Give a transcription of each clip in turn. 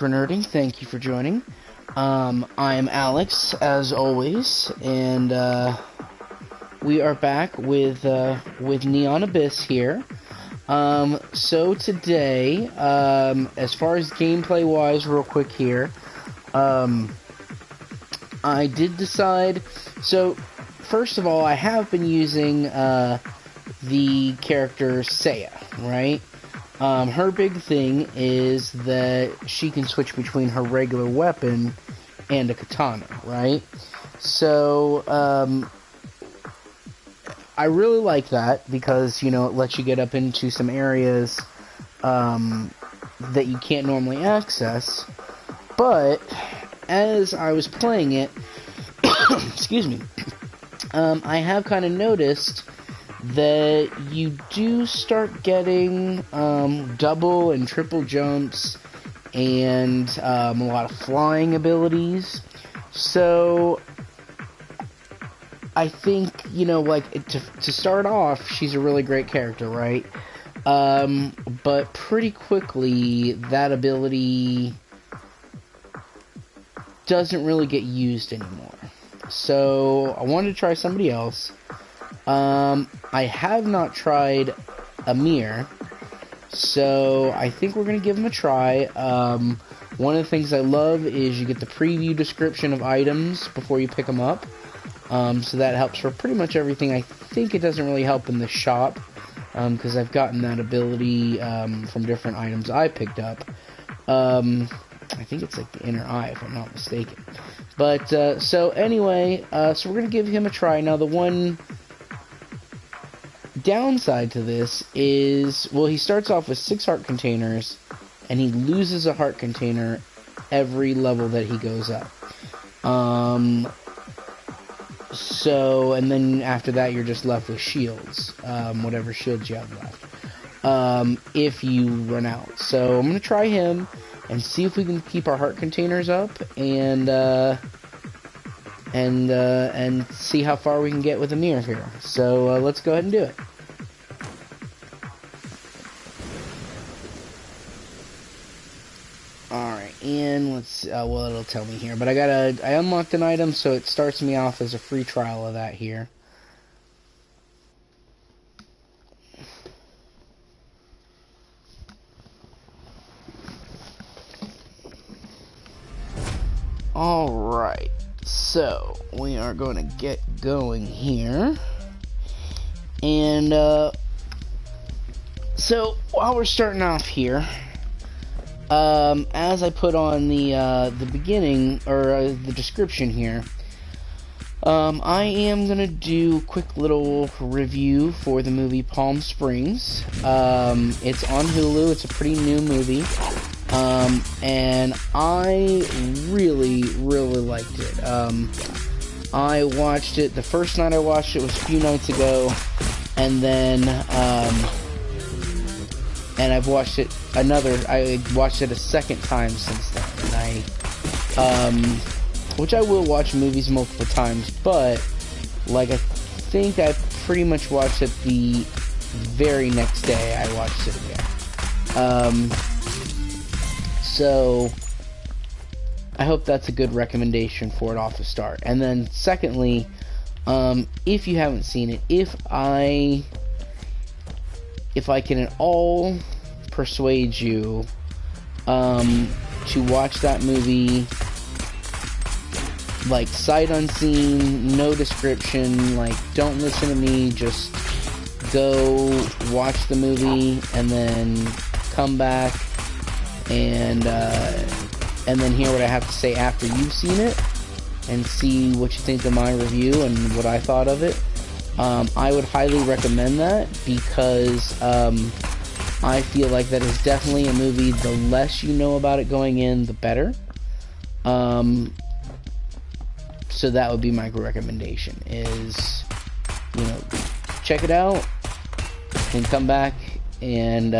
For nerding, thank you for joining. I am Alex, as always, and we are back with Neon Abyss here. So today, as far as gameplay-wise, real quick here, I did decide. So, first of all, I have been using the character Seiya, right? Her big thing is that she can switch between her regular weapon and a katana, right? So, I really like that because, you know, it lets you get up into some areas that you can't normally access. But, as I was playing it, excuse me, I have kind of noticed that you do start getting double and triple jumps and a lot of flying abilities. So I think, you know, like, to start off, she's a really great character, right? But pretty quickly, that ability doesn't really get used anymore. So I wanted to try somebody else. I have not tried Amir, so I think we're going to give him a try. One of the things I love is you get the preview description of items before you pick them up, so that helps for pretty much everything. I think it doesn't really help in the shop, because I've gotten that ability from different items I picked up. I think it's like the inner eye, if I'm not mistaken. But, so anyway, so we're going to give him a try. Now, the one downside to this is, well, he starts off with 6 heart containers, and he loses a heart container every level that he goes up. So, and then after that, you're just left with shields, whatever shields you have left, if you run out. So, I'm going to try him, and see if we can keep our heart containers up, and see how far we can get with Amir here. So, let's go ahead and do it. Alright, and let's, well, it'll tell me here, but I unlocked an item, so it starts me off as a free trial of that here. Alright, so we are going to get going here. And, so while we're starting off here, as I put on the beginning, or the description here, I am gonna do a quick little review for the movie Palm Springs. It's on Hulu, it's a pretty new movie. And I really, really liked it. I watched it, the first night I watched it was a few nights ago, and then, and I've watched it I watched it a second time since then, and which I will watch movies multiple times, but, like, I think I pretty much watched it the very next day I watched it again. So, I hope that's a good recommendation for it off the start. And then, secondly, if you haven't seen it, if I can at all persuade you to watch that movie, like, sight unseen, no description, like, don't listen to me, just go watch the movie, and then come back, and then hear what I have to say after you've seen it, and see what you think of my review and what I thought of it. I would highly recommend that, because I feel like that is definitely a movie, the less you know about it going in, the better. So that would be my recommendation, is, you know, check it out, and come back, and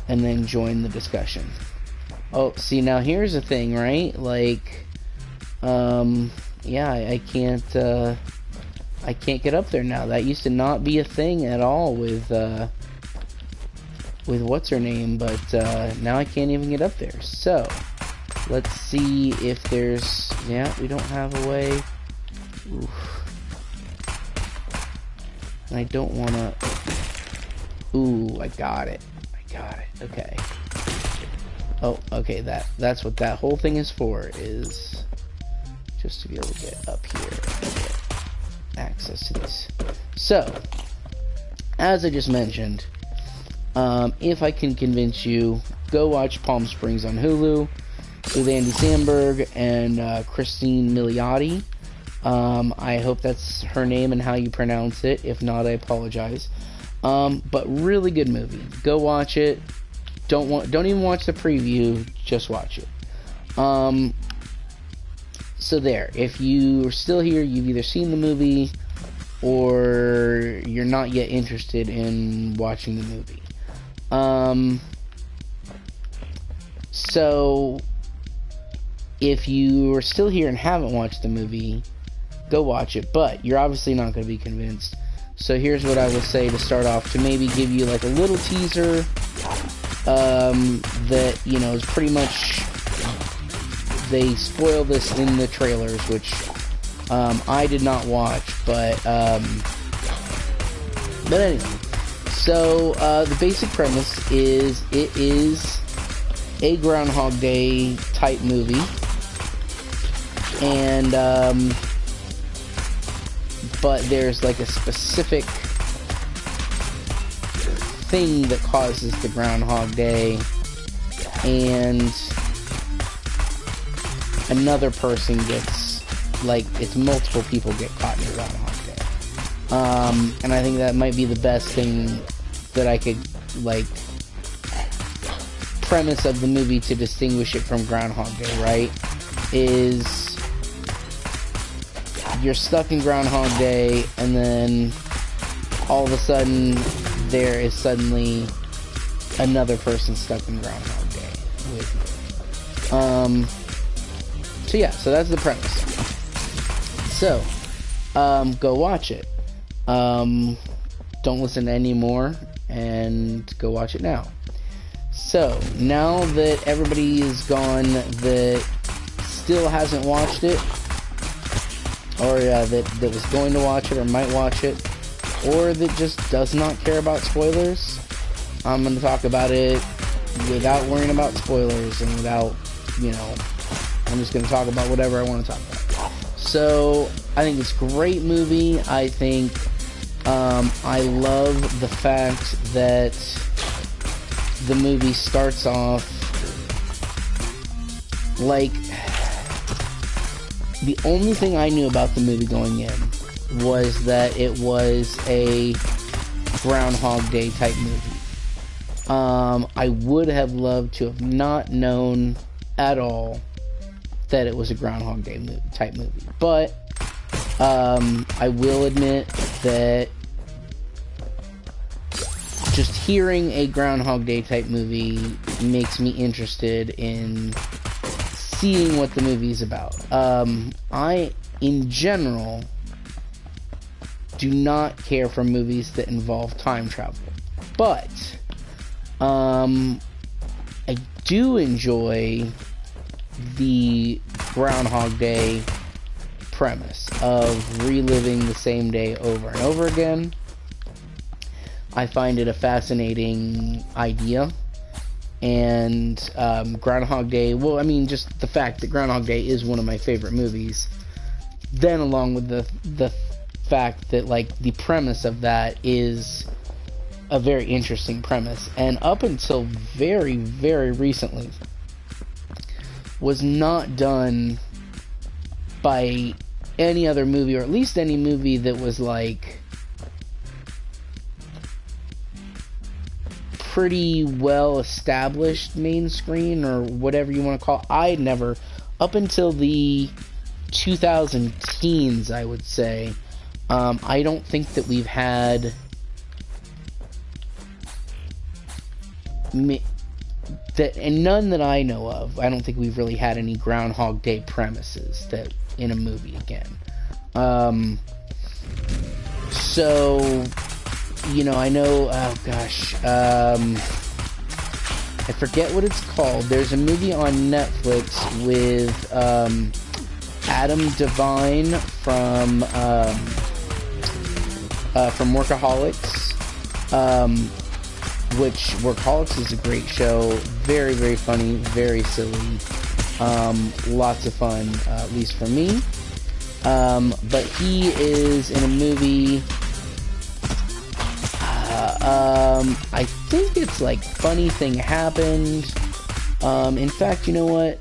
then join the discussion. Oh, see, now here's the thing, right? Like, yeah, I can't get up there now. That used to not be a thing at all with with what's her name, but now I can't even get up there. So let's see if there's, yeah, we don't have a way. Oof. And I don't want to, ooh, I got it. Okay. Oh, okay, that's what that whole thing is for, is just to be able to get up here and get access to this. So, as I just mentioned, if I can convince you, go watch Palm Springs on Hulu with Andy Samberg and Christine Milioti. I hope that's her name and how you pronounce it. If not, I apologize. But really good movie. Go watch it. Don't even watch the preview. Just watch it. So there. If you are still here, you've either seen the movie or you're not yet interested in watching the movie. So if you are still here and haven't watched the movie, go watch it. But you're obviously not going to be convinced. So here's what I will say to start off, to maybe give you like a little teaser that, you know, is pretty much, they spoil this in the trailers, which I did not watch, but anyway. So the basic premise is, it is a Groundhog Day type movie, and but there's like a specific thing that causes the Groundhog Day, and another person gets, like, it's multiple people get caught in the Groundhog Day. And I think that might be the best thing that I could, like, premise of the movie to distinguish it from Groundhog Day, right? Is you're stuck in Groundhog Day, and then all of a sudden there is suddenly another person stuck in Groundhog Day with you. So yeah, so that's the premise. So, go watch it. Don't listen to any more, and go watch it now. So, now that everybody is gone that still hasn't watched it, or that was going to watch it, or might watch it, or that just does not care about spoilers, I'm going to talk about it without worrying about spoilers, and without, you know, I'm just going to talk about whatever I want to talk about. So, I think it's a great movie. I think, I love the fact that the movie starts off like, the only thing I knew about the movie going in was that it was a Groundhog Day type movie. I would have loved to have not known at all that it was a Groundhog Day type movie. But I will admit that just hearing a Groundhog Day type movie makes me interested in seeing what the movie's about. I, in general, do not care for movies that involve time travel. But I do enjoy the Groundhog Day premise of reliving the same day over and over again. I find it a fascinating idea. And Groundhog Day, well, I mean, just the fact that Groundhog Day is one of my favorite movies, then along with the fact that, like, the premise of that is a very interesting premise, and up until very, very recently was not done by any other movie, or at least any movie that was, like, pretty well established main screen, or whatever you want to call it. I never, up until the 2010s, I would say, I don't think that we've had that, and none that I know of, I don't think we've really had any Groundhog Day premises that in a movie again. So, you know, I know, oh gosh, I forget what it's called. There's a movie on Netflix with Adam Devine from Workaholics. Which Workaholics is a great show. Very, very funny, very silly. Lots of fun, at least for me. But he is in a movie. I think it's like Funny Thing Happened. In fact, you know what?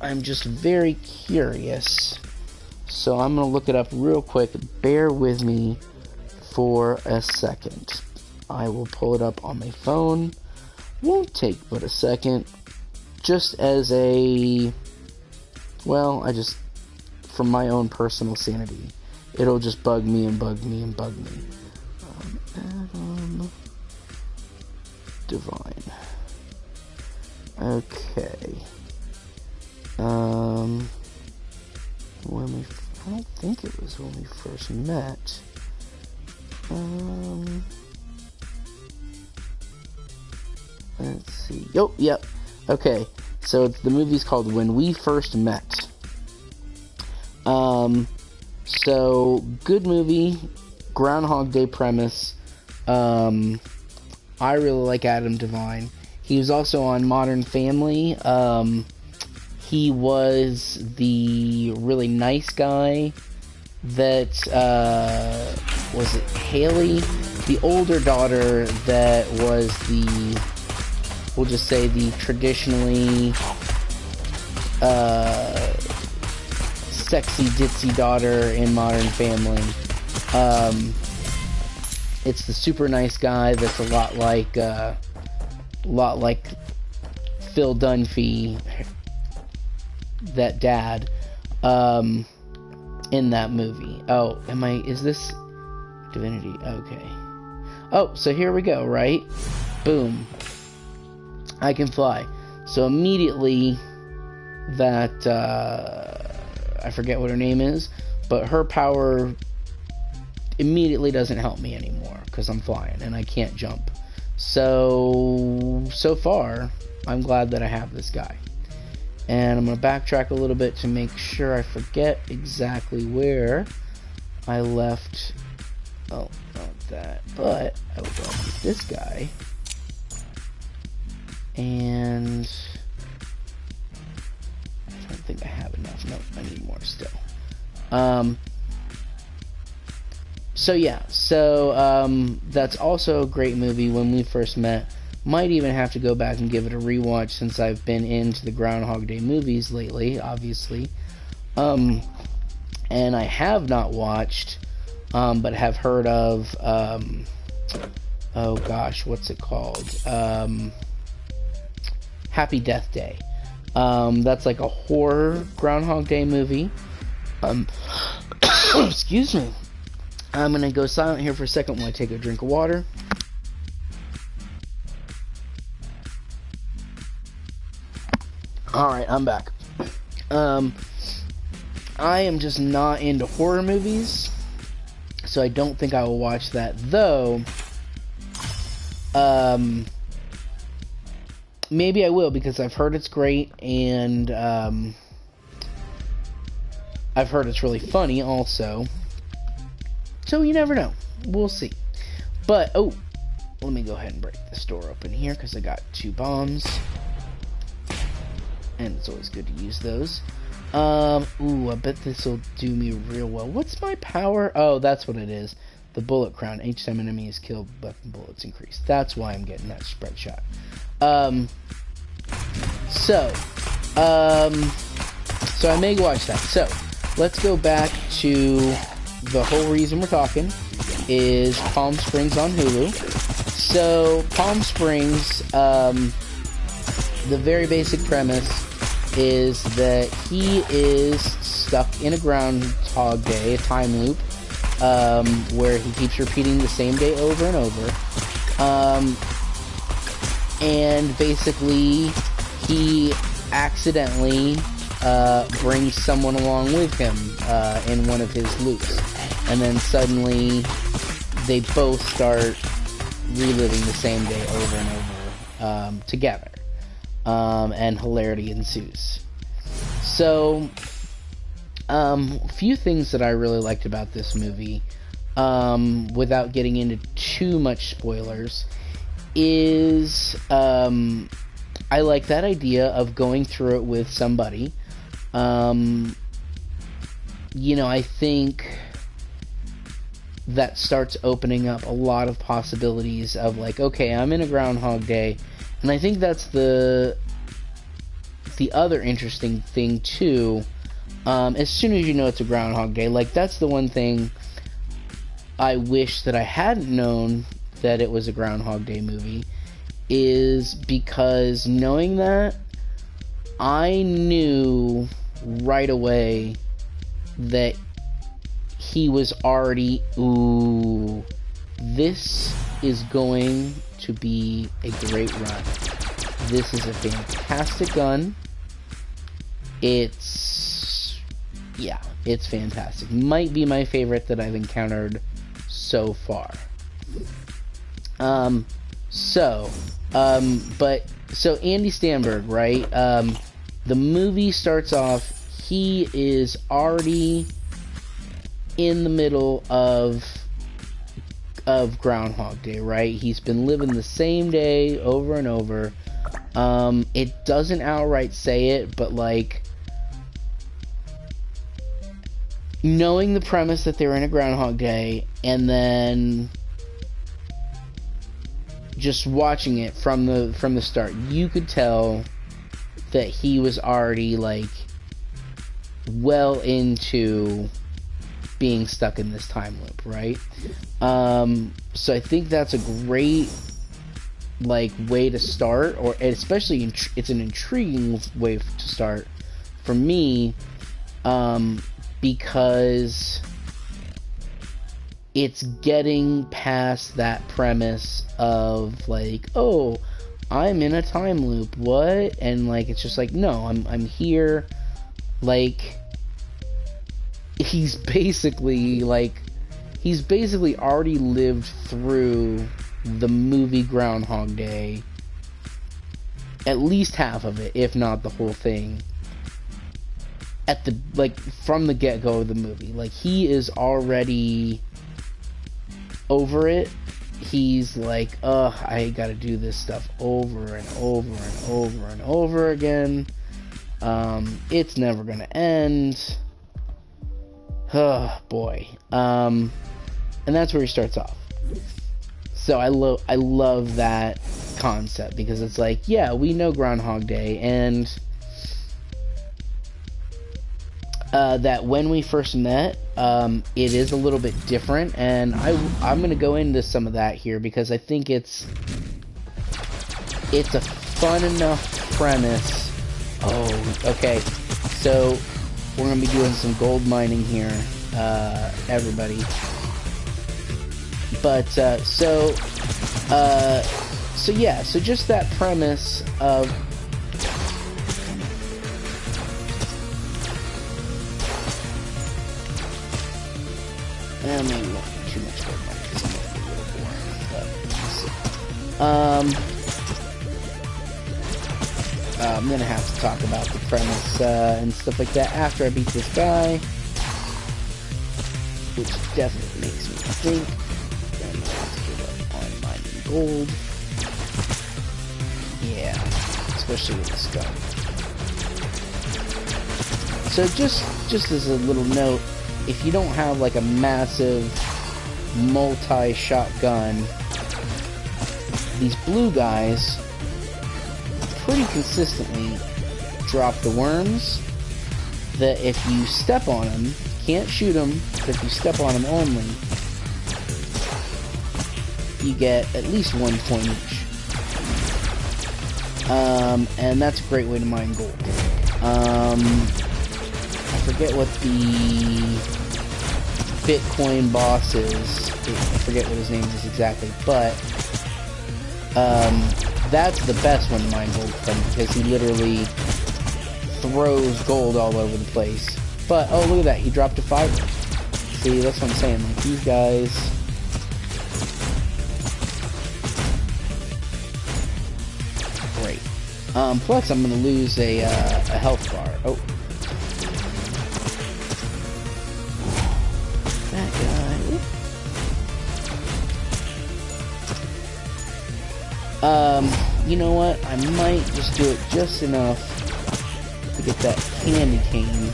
I'm just very curious. So I'm going to look it up real quick. Bear with me for a second. I will pull it up on my phone. Won't take but a second. Just as a... Well, for my own personal sanity. It'll just bug me and bug me and bug me. Adam Devine. Okay. I don't think it was when we first met. Let's see. Oh, yep. Okay. So the movie's called When We First Met. So good movie, Groundhog Day premise. I really like Adam Devine. He was also on Modern Family. He was the really nice guy that, was it Haley? The older daughter that was the, we'll just say the traditionally, sexy ditzy daughter in Modern Family. It's the super nice guy that's a lot like Phil Dunphy, that dad, in that movie. Oh, is this Divinity? Okay. Oh, so here we go, right? Boom. I can fly. So immediately that, I forget what her name is, but her power immediately doesn't help me anymore because I'm flying and I can't jump. So far, I'm glad that I have this guy. And I'm going to backtrack a little bit to make sure I forget exactly where I left. Oh, not that. But I will go with this guy. And I don't think I have enough. No, I need more still. That's also a great movie, When We First Met. Might even have to go back and give it a rewatch since I've been into the Groundhog Day movies lately, obviously. And I have not watched, but have heard of, oh gosh, what's it called? Happy Death Day. That's like a horror Groundhog Day movie. Excuse me. I'm gonna go silent here for a second while I take a drink of water. Alright, I'm back. I am just not into horror movies, so I don't think I will watch that, though. Maybe I will, because I've heard it's great, and I've heard it's really funny also. So you never know. We'll see. But, oh, let me go ahead and break this door open here, because I got 2 bombs. And it's always good to use those. Ooh, I bet this will do me real well. What's my power? Oh, that's what it is. The bullet crown. Each time an enemy is killed, weapon bullets increase. That's why I'm getting that spread shot. So I may watch that. So, let's go back to the whole reason we're talking is Palm Springs on Hulu. So, Palm Springs, the very basic premise is that he is stuck in a Groundhog Day, a time loop, where he keeps repeating the same day over and over. And basically, he accidentally brings someone along with him in one of his loops. And then suddenly, they both start reliving the same day over and over together, and hilarity ensues. So, a few things that I really liked about this movie, without getting into too much spoilers, is I like that idea of going through it with somebody. I think that starts opening up a lot of possibilities of like, okay, I'm in a Groundhog Day, and I think that's the other interesting thing too. As soon as you know it's a Groundhog Day, like that's the one thing I wish that I hadn't known that it was a Groundhog Day movie, is because knowing that, I knew right away that he was already, ooh, this is going to be a great run. This is a fantastic gun. It's fantastic. Might be my favorite that I've encountered so far. So Andy Samberg, right? The movie starts off, he is already in the middle of Groundhog Day, right? He's been living the same day over and over. It doesn't outright say it, but like, knowing the premise that they were in a Groundhog Day, and then just watching it from the start, you could tell that he was already like well into being stuck in this time loop, right? So I think that's a great like way to start, or especially it's an intriguing way to start for me, because it's getting past that premise of like, oh, I'm in a time loop, what? And like, it's just like, no, I'm here. Like, he's basically already lived through the movie Groundhog Day, at least half of it, if not the whole thing, at the, like, from the get-go of the movie. Like, he is already over it. He's like, ugh, I gotta do this stuff over and over and over and over again. It's never gonna end. Oh boy. And that's where he starts off. So I love that concept, because it's like, yeah, we know Groundhog Day, and that when we first met, it is a little bit different, and I'm gonna go into some of that here, because I think it's a fun enough premise. Oh, okay. So we're gonna be doing some gold mining here, everybody. But so just that premise of maybe not too much gold mining, because it might be a little boring. But I'm gonna have to talk about the premise and stuff like that after I beat this guy, which definitely makes me think that I'm gonna have to give up on mining gold. Yeah, especially with this gun. So just as a little note, if you don't have like a massive multi-shot gun, these blue guys pretty consistently drop the worms that if you step on them, can't shoot them, but if you step on them only, you get at least 1 point each. And that's a great way to mine gold. I forget what the Bitcoin boss is. I forget what his name is exactly, but that's the best one to mine gold from, because he literally throws gold all over the place. But, oh, look at that, he dropped a 5. See, that's what I'm saying, like, these guys... Plus I'm gonna lose a health bar. Oh. That guy. You know what? I might just do it just enough to get that candy cane.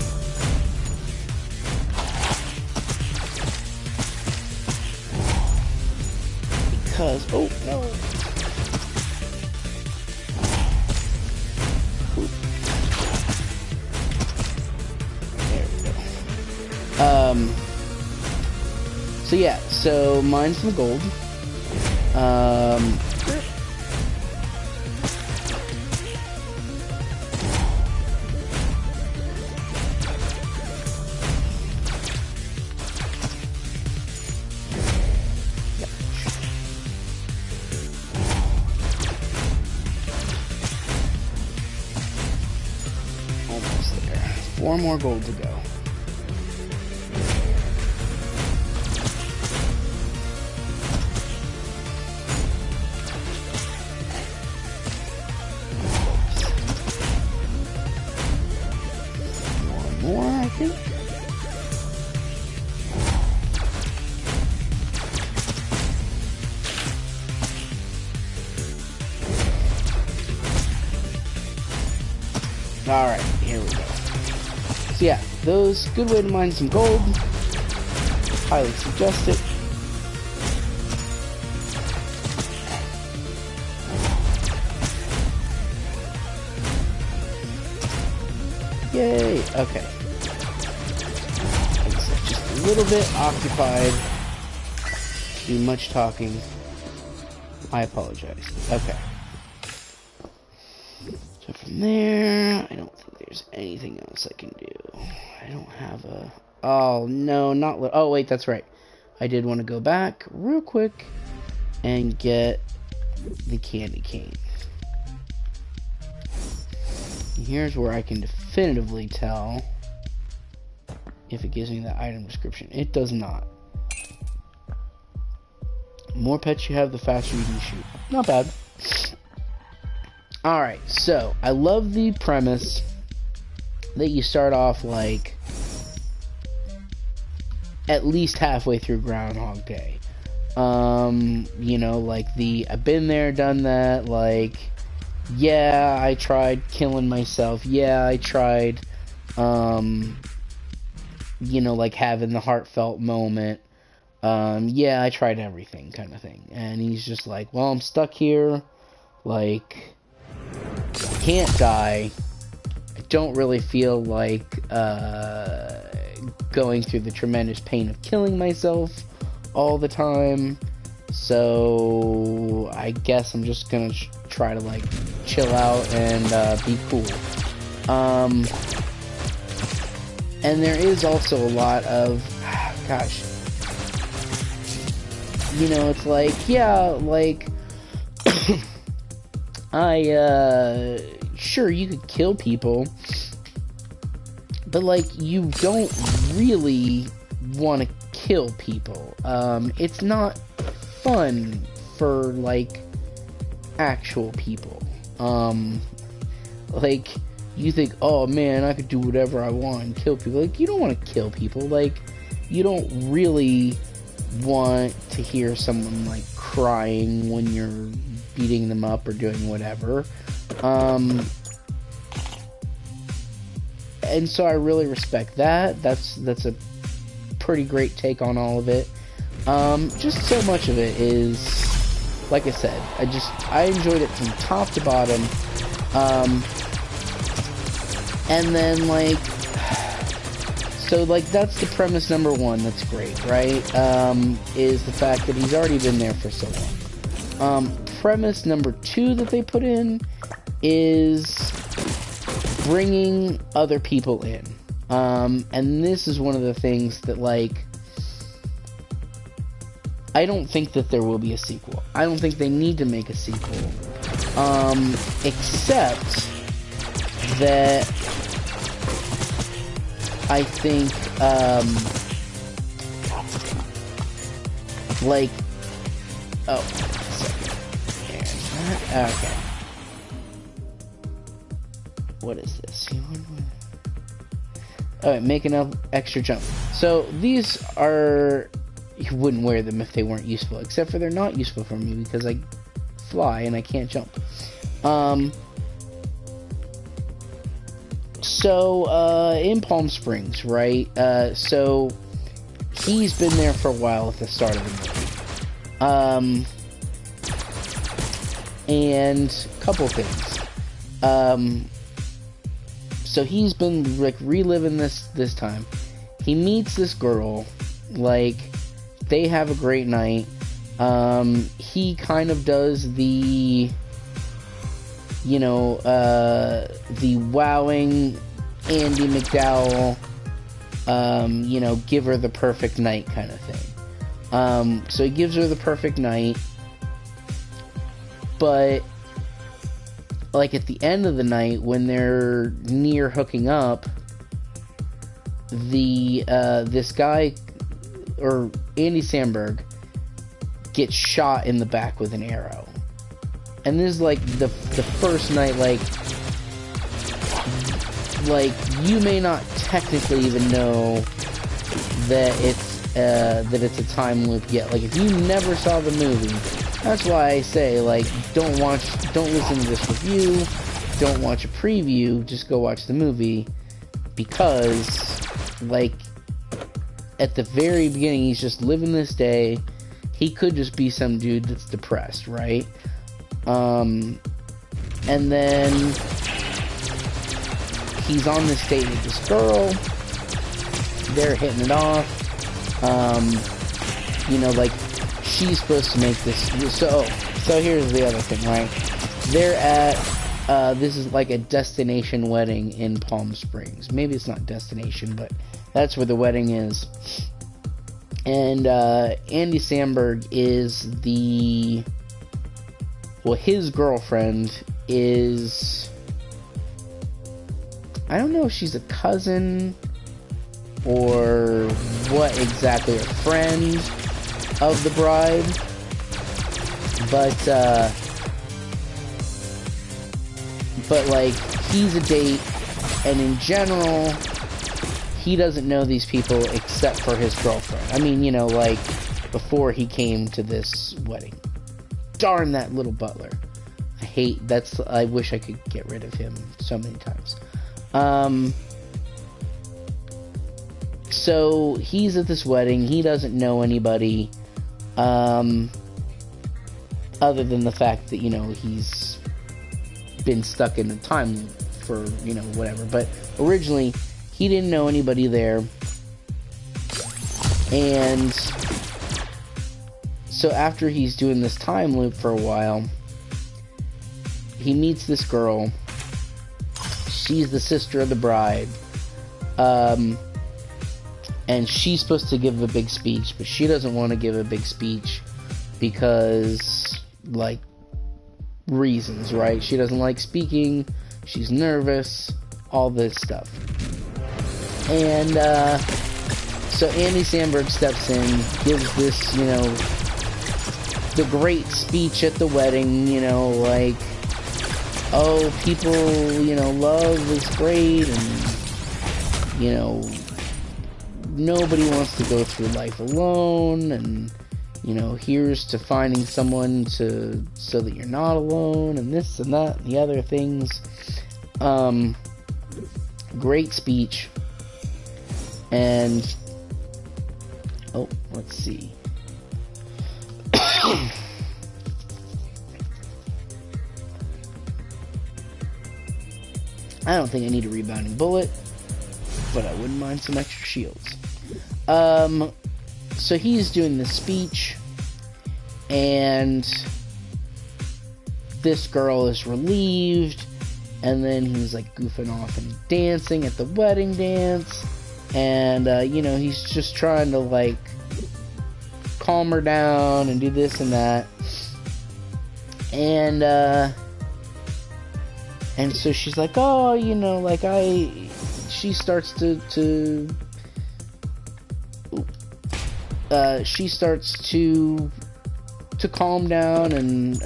Because, oh no. There we go. So yeah, so mine's some gold. Almost there. 4 more gold to go. Alright, here we go. So yeah, those, good way to mine some gold. Highly suggest it. Yay, okay. Just a little bit occupied. Too much talking. I apologize. Okay. So from there, I don't think there's anything else I can do. I don't have a... Oh, no, not... Oh, wait, that's right. I did want to go back real quick and get the candy cane. Here's where I can definitively tell if it gives me the item description. It does not. The more pets you have, the faster you can shoot. Not bad. Alright, so I love the premise that you start off like at least halfway through Groundhog Day. You know, like the I've been there, done that, like, yeah, I tried killing myself. Yeah, I tried, you know, like having the heartfelt moment. Yeah, I tried everything kind of thing. And he's just like, well, I'm stuck here. Like, I can't die. I don't really feel like, going through the tremendous pain of killing myself all the time. So, I guess I'm just gonna try to, like, chill out and, be cool. And there is also a lot of, gosh, you know, it's like, yeah, like, sure, you could kill people, but, like, you don't really want to kill people. It's not fun for, like, actual people. Like, you think, oh, man, I could do whatever I want and kill people. Like, you don't want to kill people. Like, you don't really want to hear someone, like, crying when you're beating them up or doing whatever. And so I really respect that. That's a pretty great take on all of it. Just so much of it is, like I said, I enjoyed it from top to bottom. And then, like, so, like, that's the premise number one. That's great, right? Is the fact that he's already been there for so long. Premise number two that they put in is bringing other people in. And this is one of the things that, like, I don't think that there will be a sequel. I don't think they need to make a sequel. Except that I think, like, oh, wait a second. Okay. what is this? Alright, make an extra jump. So these are, you wouldn't wear them if they weren't useful, except for they're not useful for me because I fly and I can't jump. So in Palm Springs, right? So he's been there for a while at the start of the movie. And a couple things. So he's been like reliving this time. He meets this girl, like they have a great night. He kind of does the, you know, the wowing Andy McDowell, you know, give her the perfect night kind of thing. So he gives her the perfect night, but like at the end of the night when they're near hooking up, this guy, or Andy Samberg, gets shot in the back with an arrow. And this is like the first night, like you may not technically even know that it's a time loop yet. Like if you never saw the movie, that's why I say, like, don't listen to this review, don't watch a preview, just go watch the movie, because, like, at the very beginning, he's just living this day. He could just be some dude that's depressed, right? And then he's on this date with this girl. They're hitting it off. You know, like, she's supposed to make this. So here's the other thing, right? They're at, this is like a destination wedding in Palm Springs. Maybe it's not destination, but that's where the wedding is. And Andy Samberg is his girlfriend is, I don't know if she's a cousin or what exactly, a friend of the bride, but like he's a date, and in general he doesn't know these people except for his girlfriend. I mean, you know, like before he came to this wedding. Darn that little butler. I wish I could get rid of him so many times. So he's at this wedding, he doesn't know anybody, other than the fact that, you know, he's been stuck in a time loop for, you know, whatever. But originally, he didn't know anybody there. And so after he's doing this time loop for a while, he meets this girl. She's the sister of the bride. And she's supposed to give a big speech, but she doesn't want to give a big speech because, like, reasons, right? She doesn't like speaking, she's nervous, all this stuff. And, so Andy Samberg steps in, gives this, you know, the great speech at the wedding, you know, like, oh, people, you know, love is great, and, you know, nobody wants to go through life alone, and, you know, here's to finding someone so that you're not alone, and this and that and the other things. Great speech. And let's see. I don't think I need a rebounding bullet, but I wouldn't mind some extra shields. So he's doing the speech, and this girl is relieved, and then he's like goofing off and dancing at the wedding dance, and you know, he's just trying to like calm her down and do this and that, and so she's like, oh, you know, like she starts to calm down, and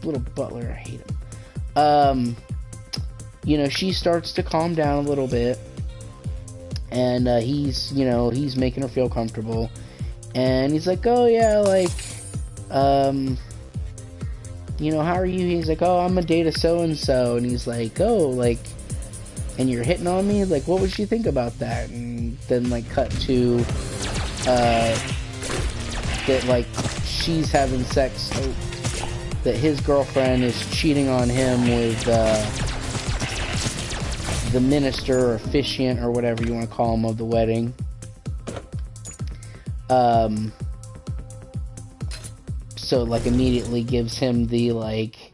little butler, I hate him. she starts to calm down a little bit, and he's making her feel comfortable, and he's like, oh yeah, like, how are you? He's like, oh, I'm a date of so and so, and he's like, oh, like, and you're hitting on me, like, what would she think about that? And then like cut to that like she's having sex, that his girlfriend is cheating on him with the minister or officiant or whatever you want to call him of the wedding. So like immediately gives him the like,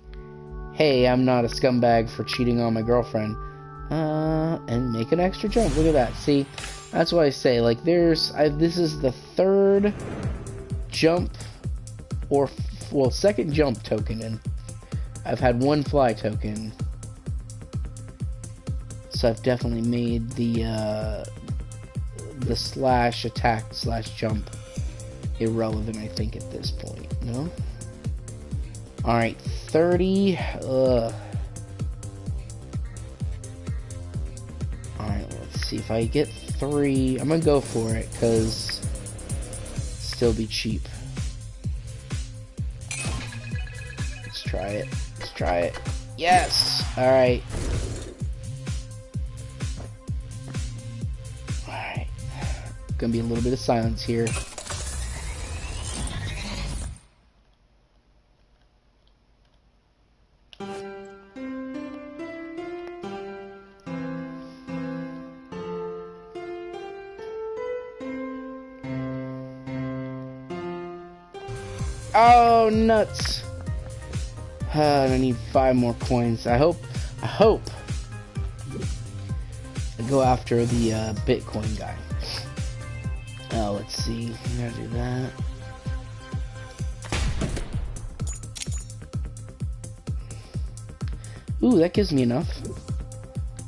hey, I'm not a scumbag for cheating on my girlfriend, and make an extra jump. Look at that. See, that's why I say, like, this is the third jump, or second jump token, and I've had one fly token, so I've definitely made the slash attack slash jump irrelevant, I think, at this point. No? Alright, 30. Alright, let's see if I get 3. I'm gonna go for it, because still be cheap. Let's try it. Let's try it. Yes! Alright. Alright. Gonna be a little bit of silence here. Oh, nuts. I need 5 more coins. I hope I go after the Bitcoin guy. Let's see. I gotta do that. Ooh, that gives me enough.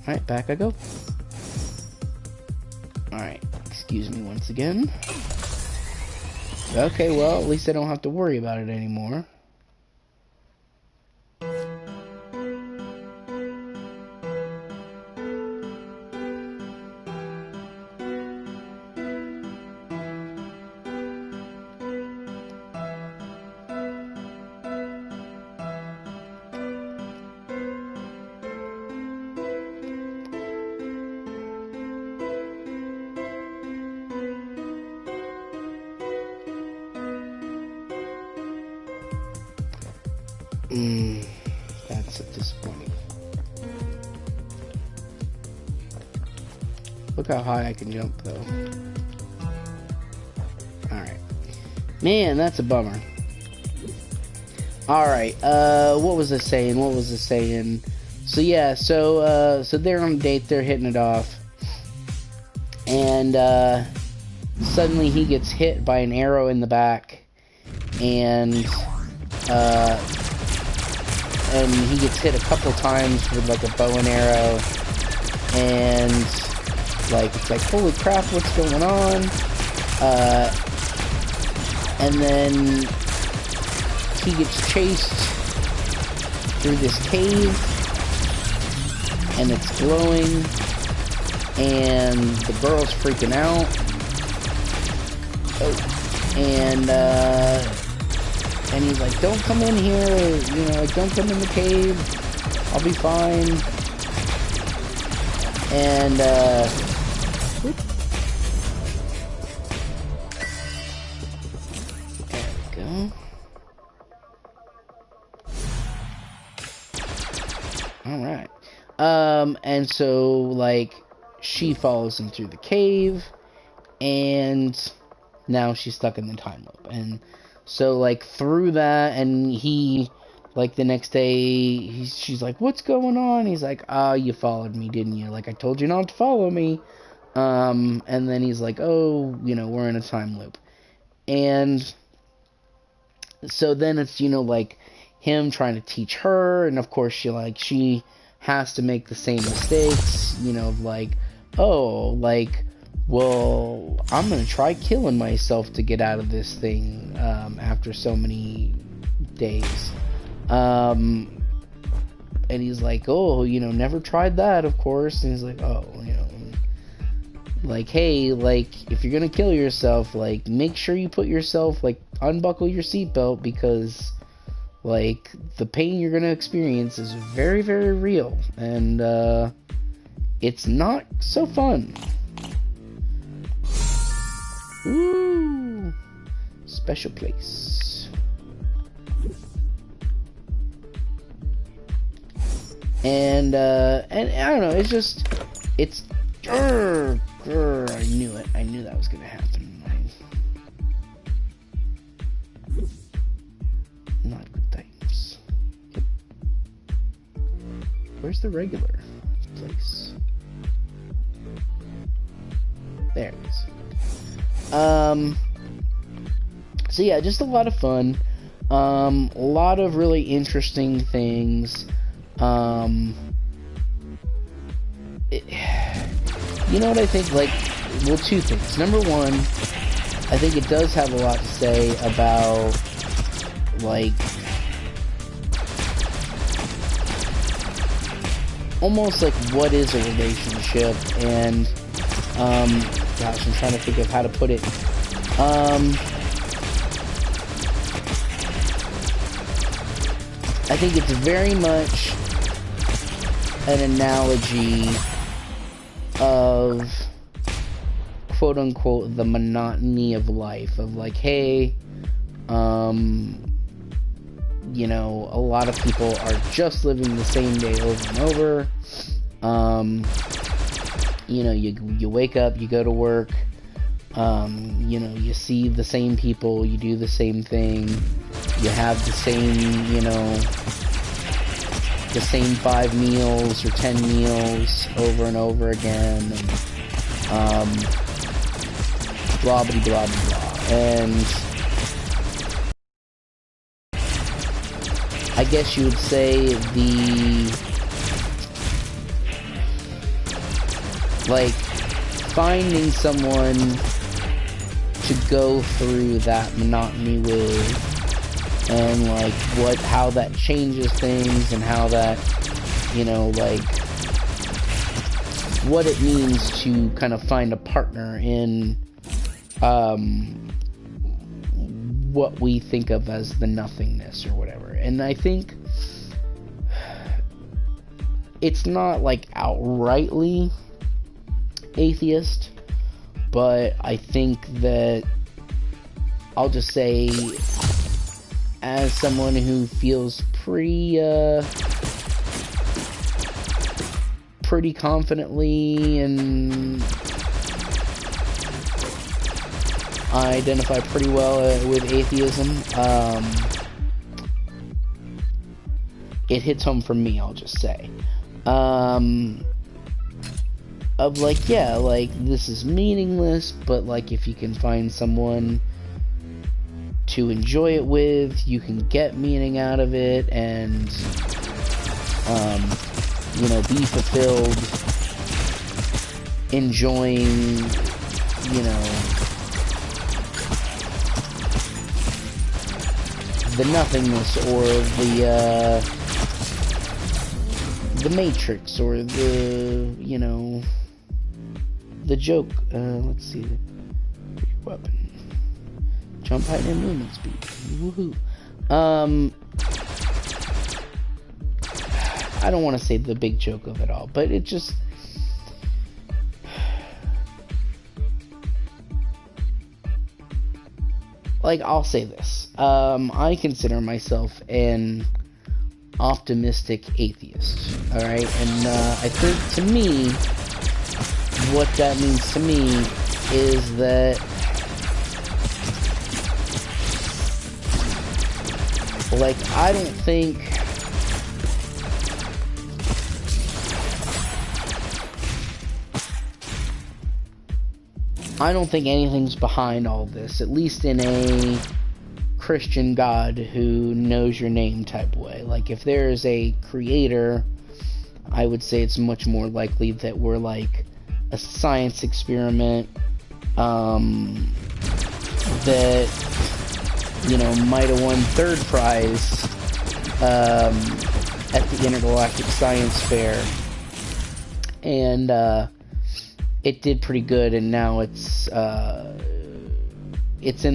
Alright, back I go. Alright, excuse me once again. Okay, well, at least I don't have to worry about it anymore. That's disappointing. Look how high I can jump, though. Alright. Man, that's a bummer. Alright, what was I saying? So yeah, so they're on a date, they're hitting it off. And, suddenly he gets hit by an arrow in the back. And he gets hit a couple times with like a bow and arrow, and like it's like, holy crap, what's going on? And then he gets chased through this cave, and it's glowing, and the girl's freaking out. And he's like, don't come in here, like, don't come in the cave, I'll be fine. And, whoop. There we go. Alright. And so, like, she follows him through the cave, and now she's stuck in the time loop. And so, like, through that, and he, like, the next day, she's like, what's going on? He's like, you followed me, didn't you? Like, I told you not to follow me. And then he's like, oh, we're in a time loop. And so then it's, like, him trying to teach her, and of course she has to make the same mistakes, like, oh, like, well, I'm gonna try killing myself to get out of this thing, after so many days. And And he's like, oh, never tried that, of course. And he's like, oh, like, hey, like, if you're gonna kill yourself, like, make sure you put yourself, like, unbuckle your seatbelt, because, like, the pain you're gonna experience is very, very real. And, it's not so fun. Ooh, special place. And I don't know, I knew it. I knew that was gonna happen. Not good times. Yep. Where's the regular place? There it is. So yeah, just a lot of fun. A lot of really interesting things. You know what I think? Like, well, two things. Number one, I think it does have a lot to say about, like, almost like what is a relationship, and, gosh, I'm trying to think of how to put it. I think it's very much an analogy of, quote unquote, the monotony of life, of like, hey, a lot of people are just living the same day over and over. You wake up, you go to work, you see the same people, you do the same thing, you have the same, the same 5 meals or 10 meals over and over again, and blah blah blah blah. And I guess you would say finding someone to go through that monotony with, and like how that changes things, and how that, what it means to kind of find a partner in what we think of as the nothingness or whatever. And I think it's not like outrightly atheist, but I think that, I'll just say, as someone who feels pretty confidently, and I identify pretty well with atheism, it hits home for me, I'll just say. Of like, yeah, like, this is meaningless, but like, if you can find someone to enjoy it with, you can get meaning out of it, and be fulfilled enjoying, the nothingness, or the Matrix, or the joke. Let's see, weapon, jump height and movement speed, woohoo. I don't want to say the big joke of it all, but it just, like, I'll say this. I consider myself an optimistic atheist, alright? And I think, to me, what that means to me is that, like, I don't think anything's behind all this, at least in a Christian God who knows your name type way. Like, if there is a creator, I would say it's much more likely that we're like a science experiment that, might have won third prize at the Intergalactic Science Fair, and it did pretty good, and now it's in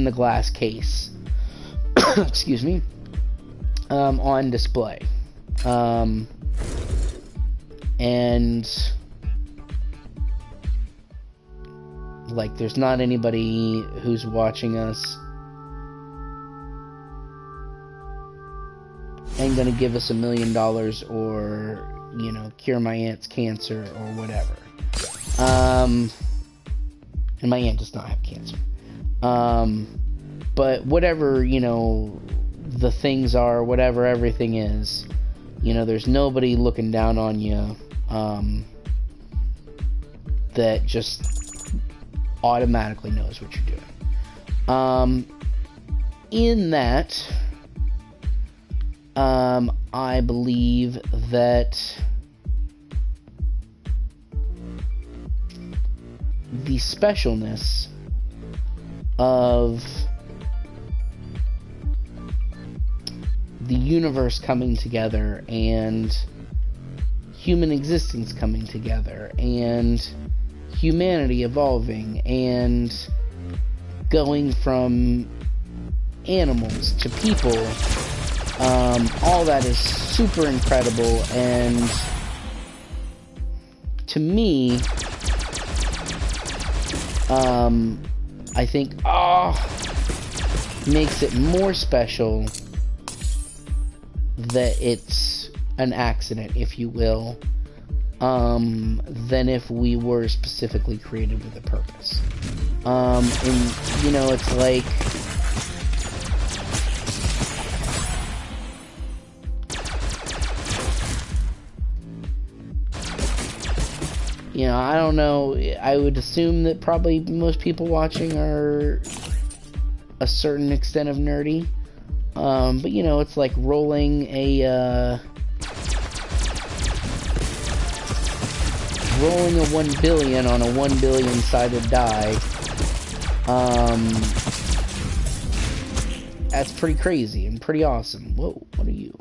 the glass case. Excuse me. On display. And like, there's not anybody who's watching us and gonna give us $1 million or, you know, cure my aunt's cancer or whatever. And my aunt does not have cancer. But whatever, you know, the things are, whatever everything is, you know, there's nobody looking down on you, that just automatically knows what you're doing. In that, I believe that the specialness of the universe coming together and human existence coming together and humanity evolving and going from animals to people, all that is super incredible, and to me, I think makes it more special that it's an accident, if you will, than if we were specifically created with a purpose. And, you know, it's like, you know, I don't know, I would assume that probably most people watching are a certain extent of nerdy. But, you know, it's like rolling a 1 billion on a 1 billion sided die. That's pretty crazy and pretty awesome. Whoa, what are you?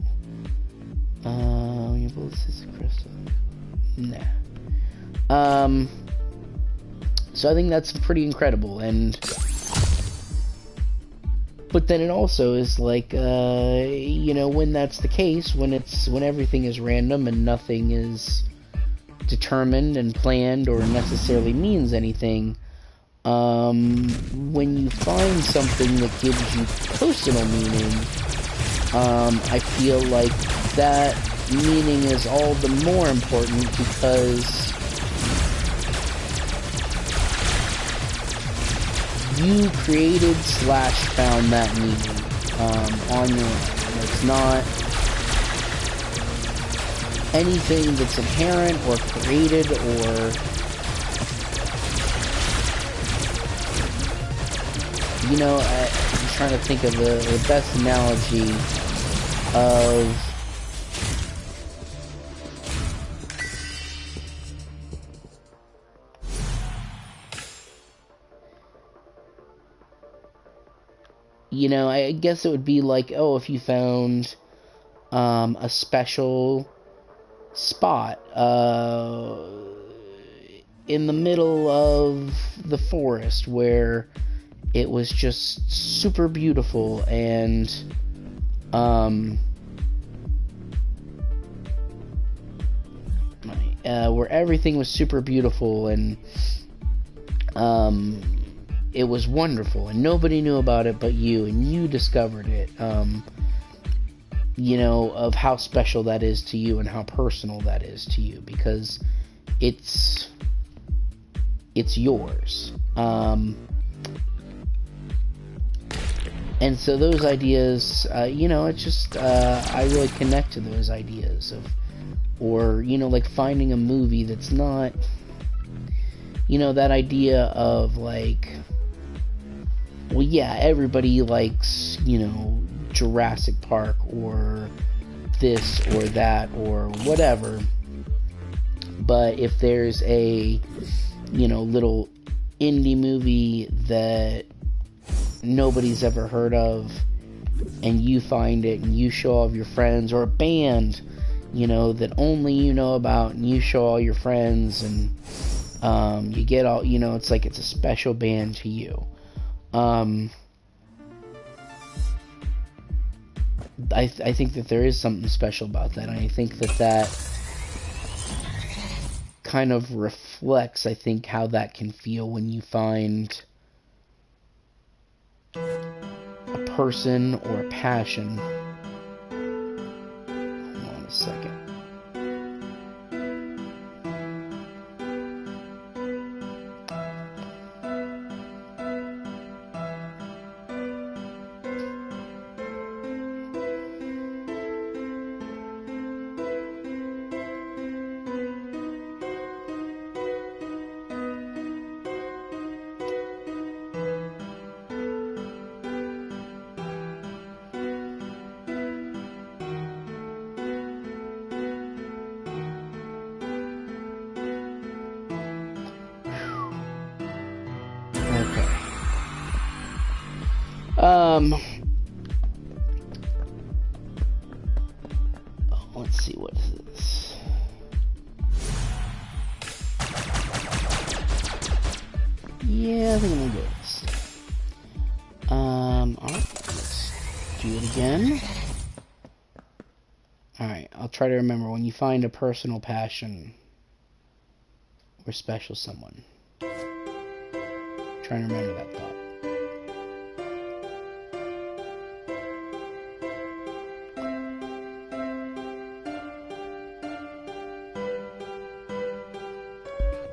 Your bullet is a crystal. Nah. So I think that's pretty incredible, and but then it also is like, you know, when that's the case, when everything is random and nothing is determined and planned or necessarily means anything, when you find something that gives you personal meaning, I feel like that meaning is all the more important because you created / found that meaning on your own. It's not anything that's inherent or created or, you know, I'm trying to think of the best analogy of, you know, I guess it would be like, oh, if you found a special spot in the middle of the forest where it was just super beautiful and where everything was super beautiful and it was wonderful, and nobody knew about it but you, and you discovered it, you know, of how special that is to you and how personal that is to you, because it's yours. And so those ideas, you know, it's just, I really connect to those ideas of, or, you know, like finding a movie that's not, you know, that idea of like, well, yeah, everybody likes, you know, Jurassic Park or this or that or whatever, but if there's a, you know, little indie movie that nobody's ever heard of and you find it and you show all of your friends, or a band, you know, that only you know about, and you show all your friends, and you get all, you know, it's like it's a special band to you. I think that there is something special about that, and I think that that kind of reflects, I think, how that can feel when you find a person or a passion. Hold on a second. Let's see, what is this? Yeah, I think I'm gonna do this. Alright, let's do it again. Alright, I'll try to remember when you find a personal passion or special someone. Trying to remember that thought.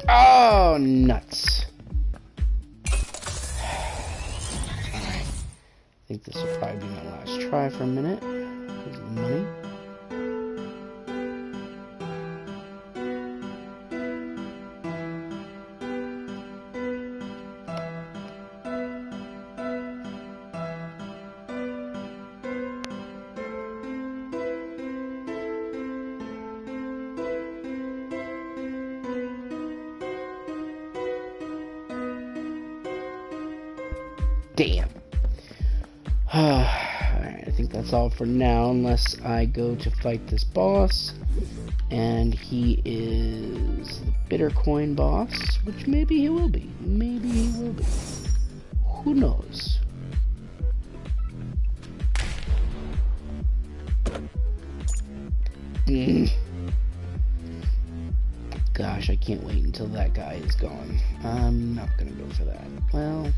Oh, nuts. Alright. I think this will probably be my last try for a minute. Because of the money. Damn. Alright, I think that's all for now, unless I go to fight this boss. And he is the bitter coin boss, which maybe he will be. Maybe he will be. Who knows? Gosh, I can't wait until that guy is gone. I'm not gonna go for that. Well,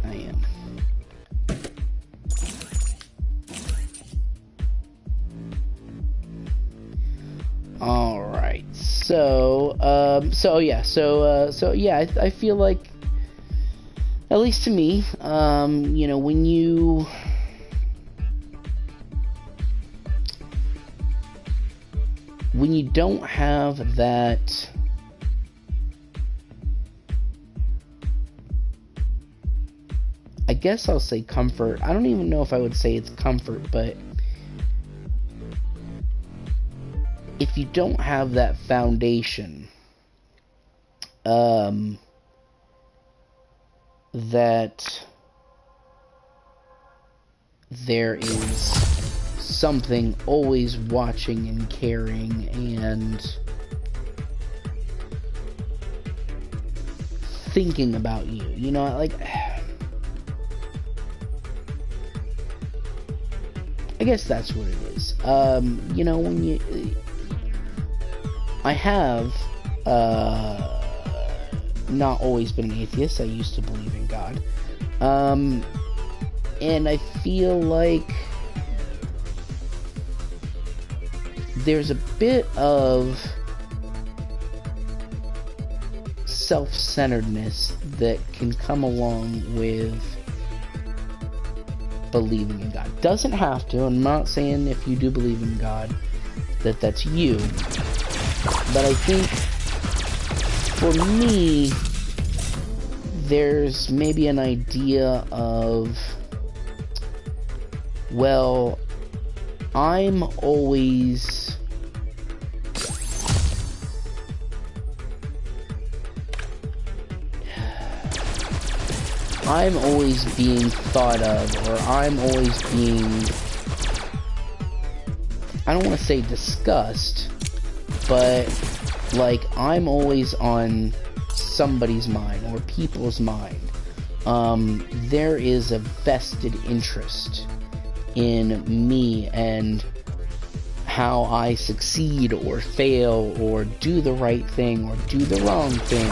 I am. All right. So yeah, I feel like, at least to me, you know, when you don't have that I guess I'll say comfort. I don't even know if I would say it's comfort, but if you don't have that foundation, that there is something always watching and caring and thinking about you, you know, like, I guess that's what it is. You know, when you, I have not always been an atheist. I used to believe in God, and I feel like there's a bit of self-centeredness that can come along with believing in God. Doesn't have to. I'm not saying if you do believe in God that that's you, but I think for me there's maybe an idea of, well, I'm always being thought of, or I'm always being I don't want to say disgust, but like I'm always on somebody's mind or people's mind. There is a vested interest in me and how I succeed or fail or do the right thing or do the wrong thing.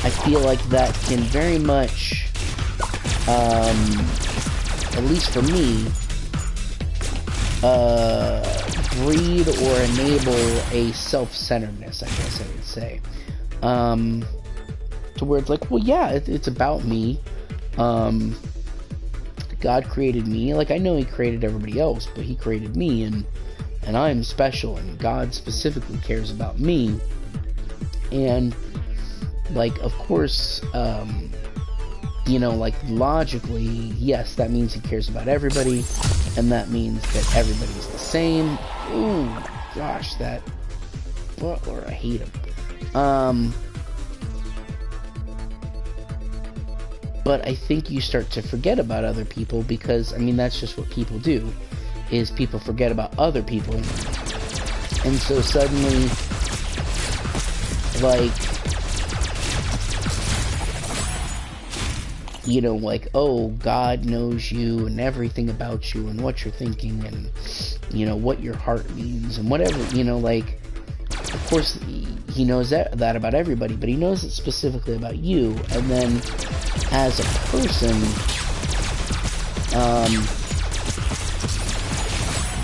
I feel like that can very much, at least for me, breed or enable a self-centeredness, I guess I would say. To where it's like, well, yeah, it's about me. God created me. Like, I know he created everybody else, but he created me, and I'm special, and God specifically cares about me. And, like, of course, you know, like, logically, yes, that means he cares about everybody, and that means that everybody's the same. Ooh, gosh, that butler, I hate him. But I think you start to forget about other people because, I mean, that's just what people do, is people forget about other people. And so suddenly, like, you know, like, oh, God knows you and everything about you and what you're thinking and, you know, what your heart means and whatever, you know, like, of course, he knows that about everybody, but he knows it specifically about you. And then, as a person,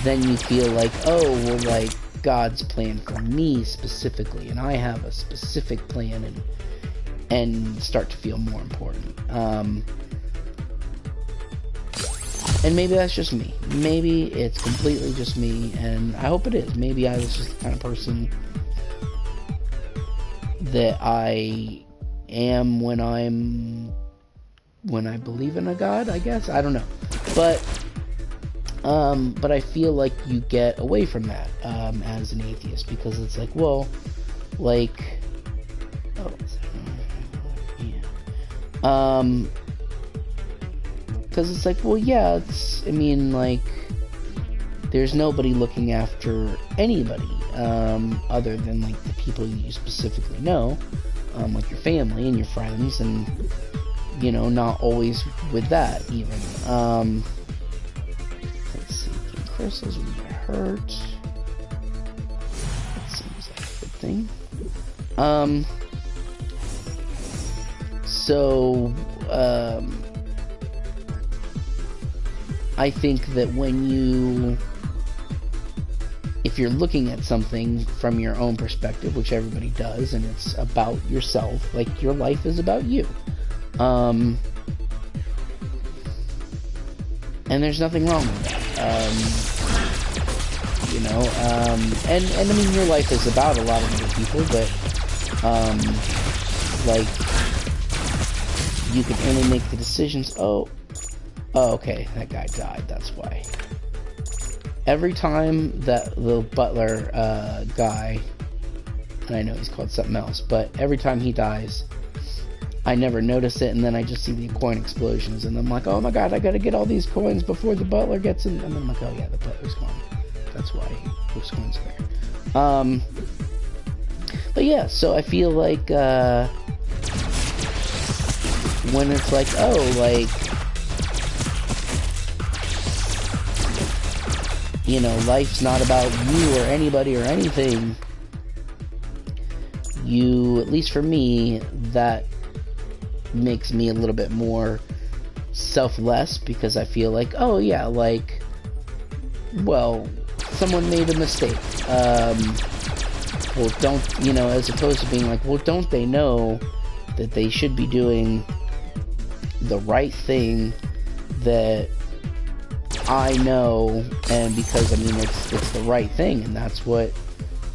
then you feel like, oh, well, like, God's plan for me specifically, and I have a specific plan, and start to feel more important. And maybe that's just me. Maybe it's completely just me, and I hope it is. Maybe I was just the kind of person that I am when I believe in a God, I guess. I don't know. But I feel like you get away from that, as an atheist, because it's like, well, like, because it's like, well, yeah, I mean, like, there's nobody looking after anybody, other than, like, the people you specifically know, like your family and your friends, and, you know, not always with that, even. Let's see, getting crystals when you get hurt. That seems like a good thing. So, I think that if you're looking at something from your own perspective, which everybody does, and it's about yourself, like, your life is about you. And there's nothing wrong with that. You know, and I mean, your life is about a lot of other people, but, like, you can only make the decisions. Oh, okay, that guy died, that's why. Every time that the butler guy, and I know he's called something else, but every time he dies, I never notice it, and then I just see the coin explosions, and I'm like, oh my god, I gotta get all these coins before the butler gets in, and then I'm like, oh yeah, the butler's gone. That's why those coins are there. But yeah, so I feel like, when it's like, oh, like, you know, life's not about you or anybody or anything, at least for me, that makes me a little bit more selfless, because I feel like, oh yeah, like, well, someone made a mistake. Well, don't, you know, as opposed to being like, well, don't they know that they should be doing the right thing that I know, and because, I mean, it's the right thing, and that's what,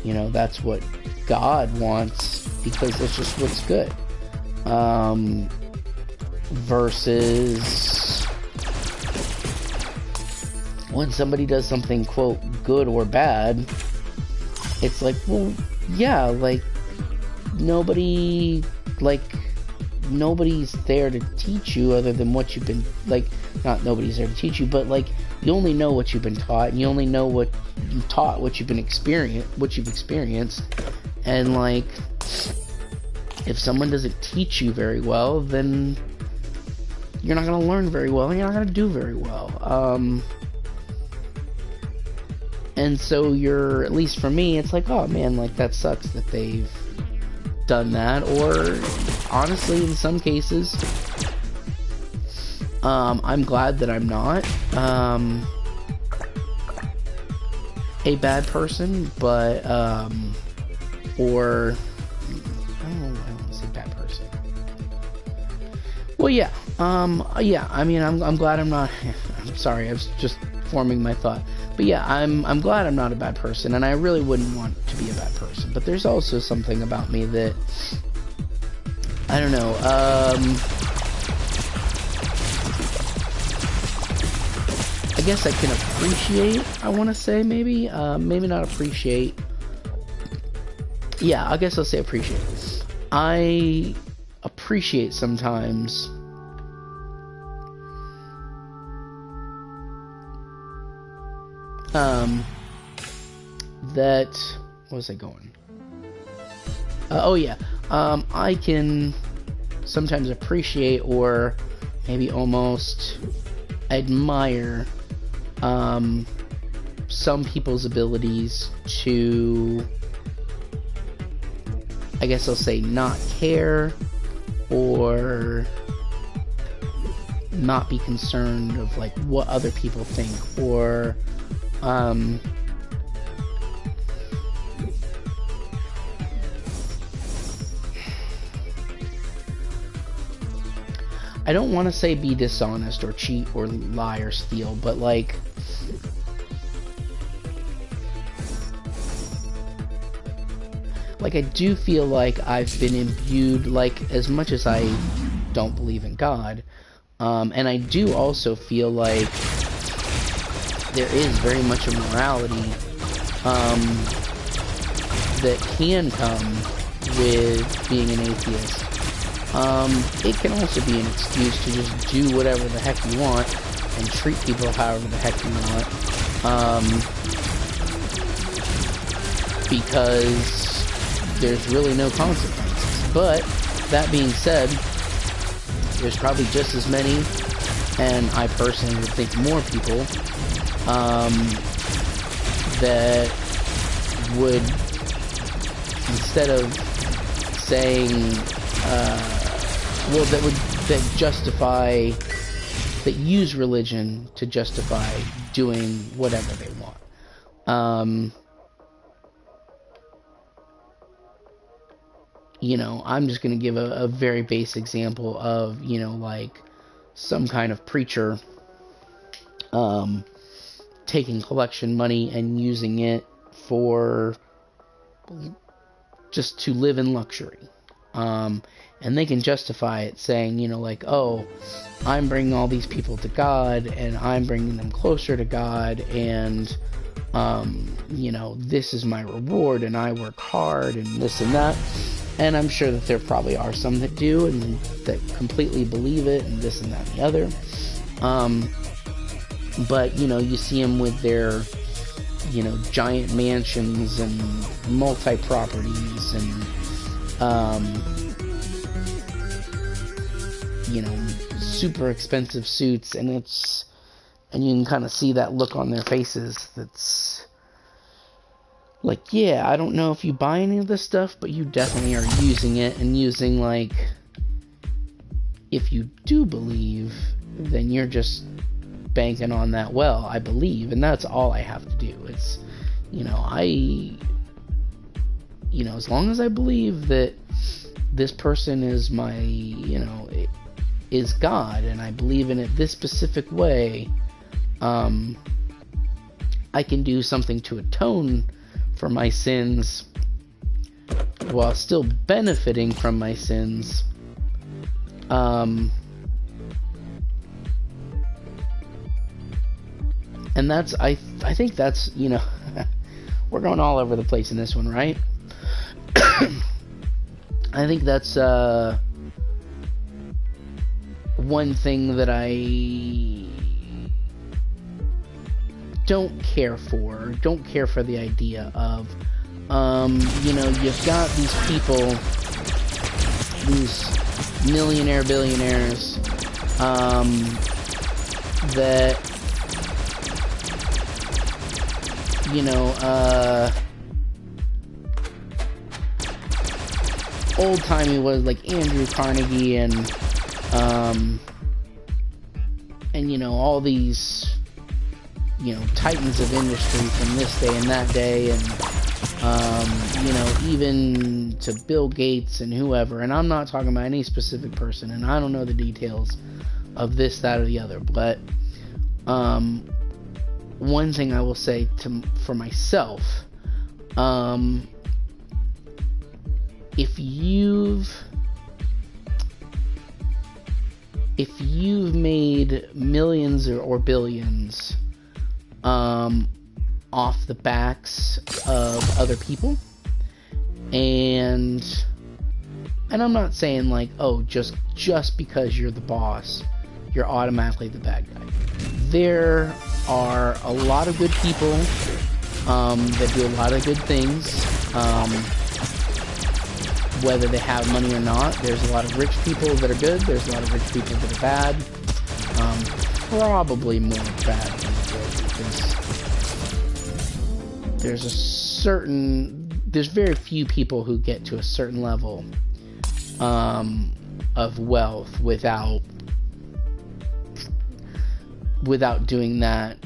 you know, that's what God wants, because it's just what's good. Versus when somebody does something, quote, good or bad, it's like, well, yeah, like, nobody, like, nobody's there to teach you other than what you've been, like, not nobody's there to teach you, but, like, you only know what you've been taught, and you only know what you've taught, what you've experienced, and, like, if someone doesn't teach you very well, then you're not going to learn very well, and you're not going to do very well. And so at least for me, it's like, oh man, like, that sucks that they've done that. Or honestly, in some cases, I'm glad that I'm not a bad person, but or I don't want to say bad person. Well, yeah, yeah. I mean, I'm glad I'm not. I'm sorry, I was just forming my thought. But yeah, I'm glad I'm not a bad person, and I really wouldn't want to be a bad person. But there's also something about me that, I don't know, I guess I can appreciate, I want to say, maybe not appreciate. Yeah, I guess I'll say appreciate. I appreciate sometimes that, what was I going? Oh yeah, I can sometimes appreciate or maybe almost admire some people's abilities to, I guess I'll say, not care or not be concerned of, like, what other people think, or I don't want to say be dishonest or cheat or lie or steal, but, like, I do feel like I've been imbued, like, as much as I don't believe in God, and I do also feel like there is very much a morality that can come with being an atheist. It can also be an excuse to just do whatever the heck you want and treat people however the heck you want, because there's really no consequences. But that being said, there's probably just as many, and I personally would think more people, that would, instead of saying, that use religion to justify doing whatever they want. You know, I'm just going to give a very basic example of, you know, like, some kind of preacher taking collection money and using it for just to live in luxury. And they can justify it saying, you know, like, oh, I'm bringing all these people to God, and I'm bringing them closer to God, and, you know, this is my reward, and I work hard, and this and that. And I'm sure that there probably are some that do, and that completely believe it, and this and that and the other. But, you know, you see them with their, you know, giant mansions and multi-properties and, you know, super expensive suits, and you can kind of see that look on their faces that's like, yeah, I don't know if you buy any of this stuff, but you definitely are using it, and using, like, if you do believe, then you're just banking on that, well, I believe, and that's all I have to do. It's, you know, as long as I believe that this person is my, you know, is God, and I believe in it this specific way, I can do something to atone for my sins while still benefiting from my sins. And that's, I think that's, you know, we're going all over the place in this one, right? I think that's, one thing that I don't care for the idea of, you know, you've got these people, these millionaire billionaires, that, you know, old-timey was like Andrew Carnegie and you know, all these, you know, titans of industry from this day and that day, and you know, even to Bill Gates and whoever, and I'm not talking about any specific person, and I don't know the details of this, that, or the other, but one thing I will say for myself, if you've made millions or billions off the backs of other people, and I'm not saying like, oh, just because you're the boss, you're automatically the bad guy. There are a lot of good people that do a lot of good things, whether they have money or not. There's a lot of rich people that are good, there's a lot of rich people that are bad, probably more bad than good, because there's very few people who get to a certain level of wealth without doing that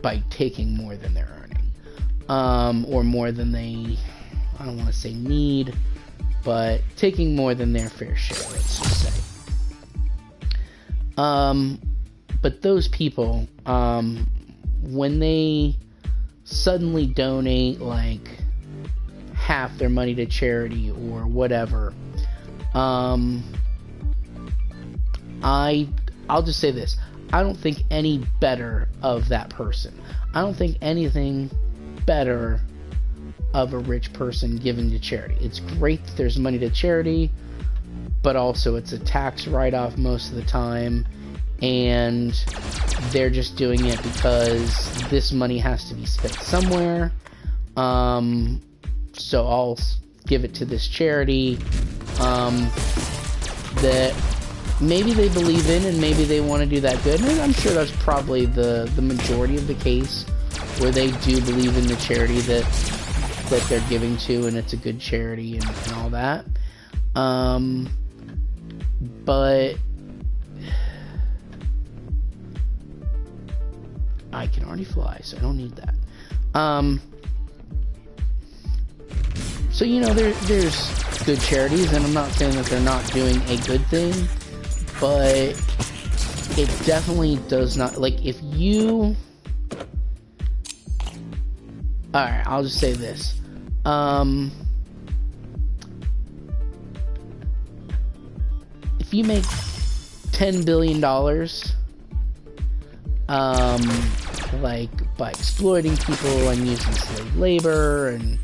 by taking more than they're earning, or more than they, I don't want to say need, but taking more than their fair share, let's just say. But those people, when they suddenly donate like half their money to charity or whatever, I'll just say this: I don't think any better of that person. I don't think anything better of a rich person giving to charity. It's great that there's money to charity, but also it's a tax write-off most of the time, and they're just doing it because this money has to be spent somewhere. So I'll give it to this charity that maybe they believe in, and maybe they want to do that good. And I'm sure that's probably the majority of the case, where they do believe in the charity that they're giving to, and it's a good charity and all that. But I can already fly, so I don't need that. So, you know, there's good charities, and I'm not saying that they're not doing a good thing, but it definitely does not, like, if you... Alright, I'll just say this. If you make $10 billion, like, by exploiting people and using slave labor and,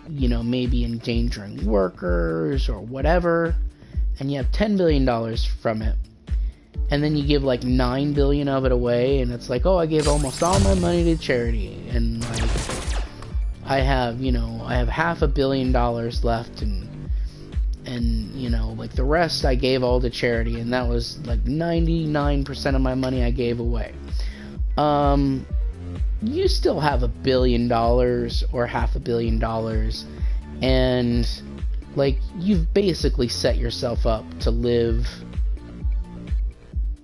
you know, maybe endangering workers or whatever, and you have $10 billion from it, and then you give like $9 billion of it away, and it's like, oh, I gave almost all my money to charity, and like I have $500 million left, and you know, like the rest I gave all to charity, and that was like 99% of my money I gave away. You still have $1 billion or $500 million, and like you've basically set yourself up to live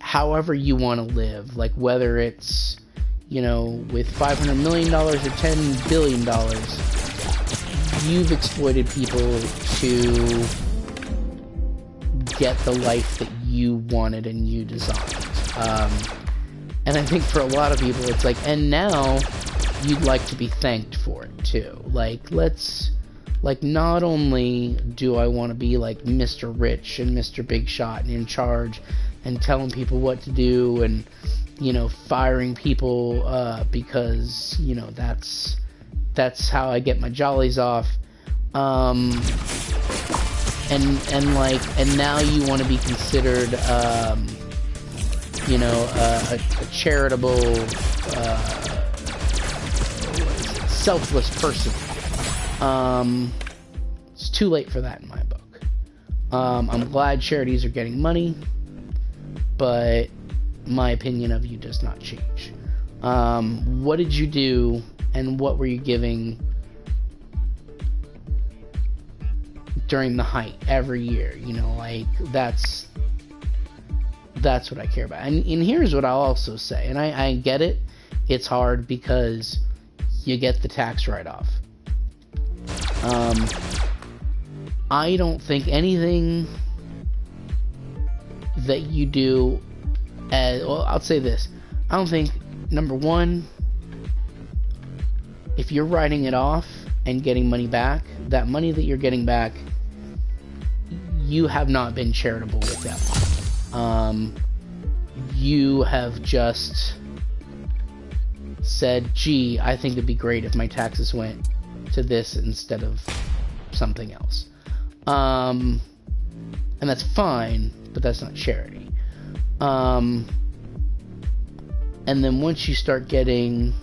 however you want to live, like whether it's, you know, with $500 million or $10 billion, you've exploited people to get the life that you wanted and you designed. And I think for a lot of people it's like, and now you'd like to be thanked for it too. Like, not only do I want to be like Mr. Rich and Mr. Big Shot and in charge and telling people what to do, and, you know, firing people because, you know, that's how I get my jollies off. and now you want to be considered, you know, a charitable, selfless person. It's too late for that in my book. I'm glad charities are getting money, but my opinion of you does not change. What did you do, and what were you giving during the height every year? You know, like, that's what I care about. And here's what I'll also say, and I get it, it's hard because you get the tax write-off. I don't think anything that you do, well, I'll say this, I don't think, number one, if you're writing it off and getting money back, that money that you're getting back, you have not been charitable with that money. You have just said, gee, I think it'd be great if my taxes went to this instead of something else. And that's fine, but that's not charity. And then once you start getting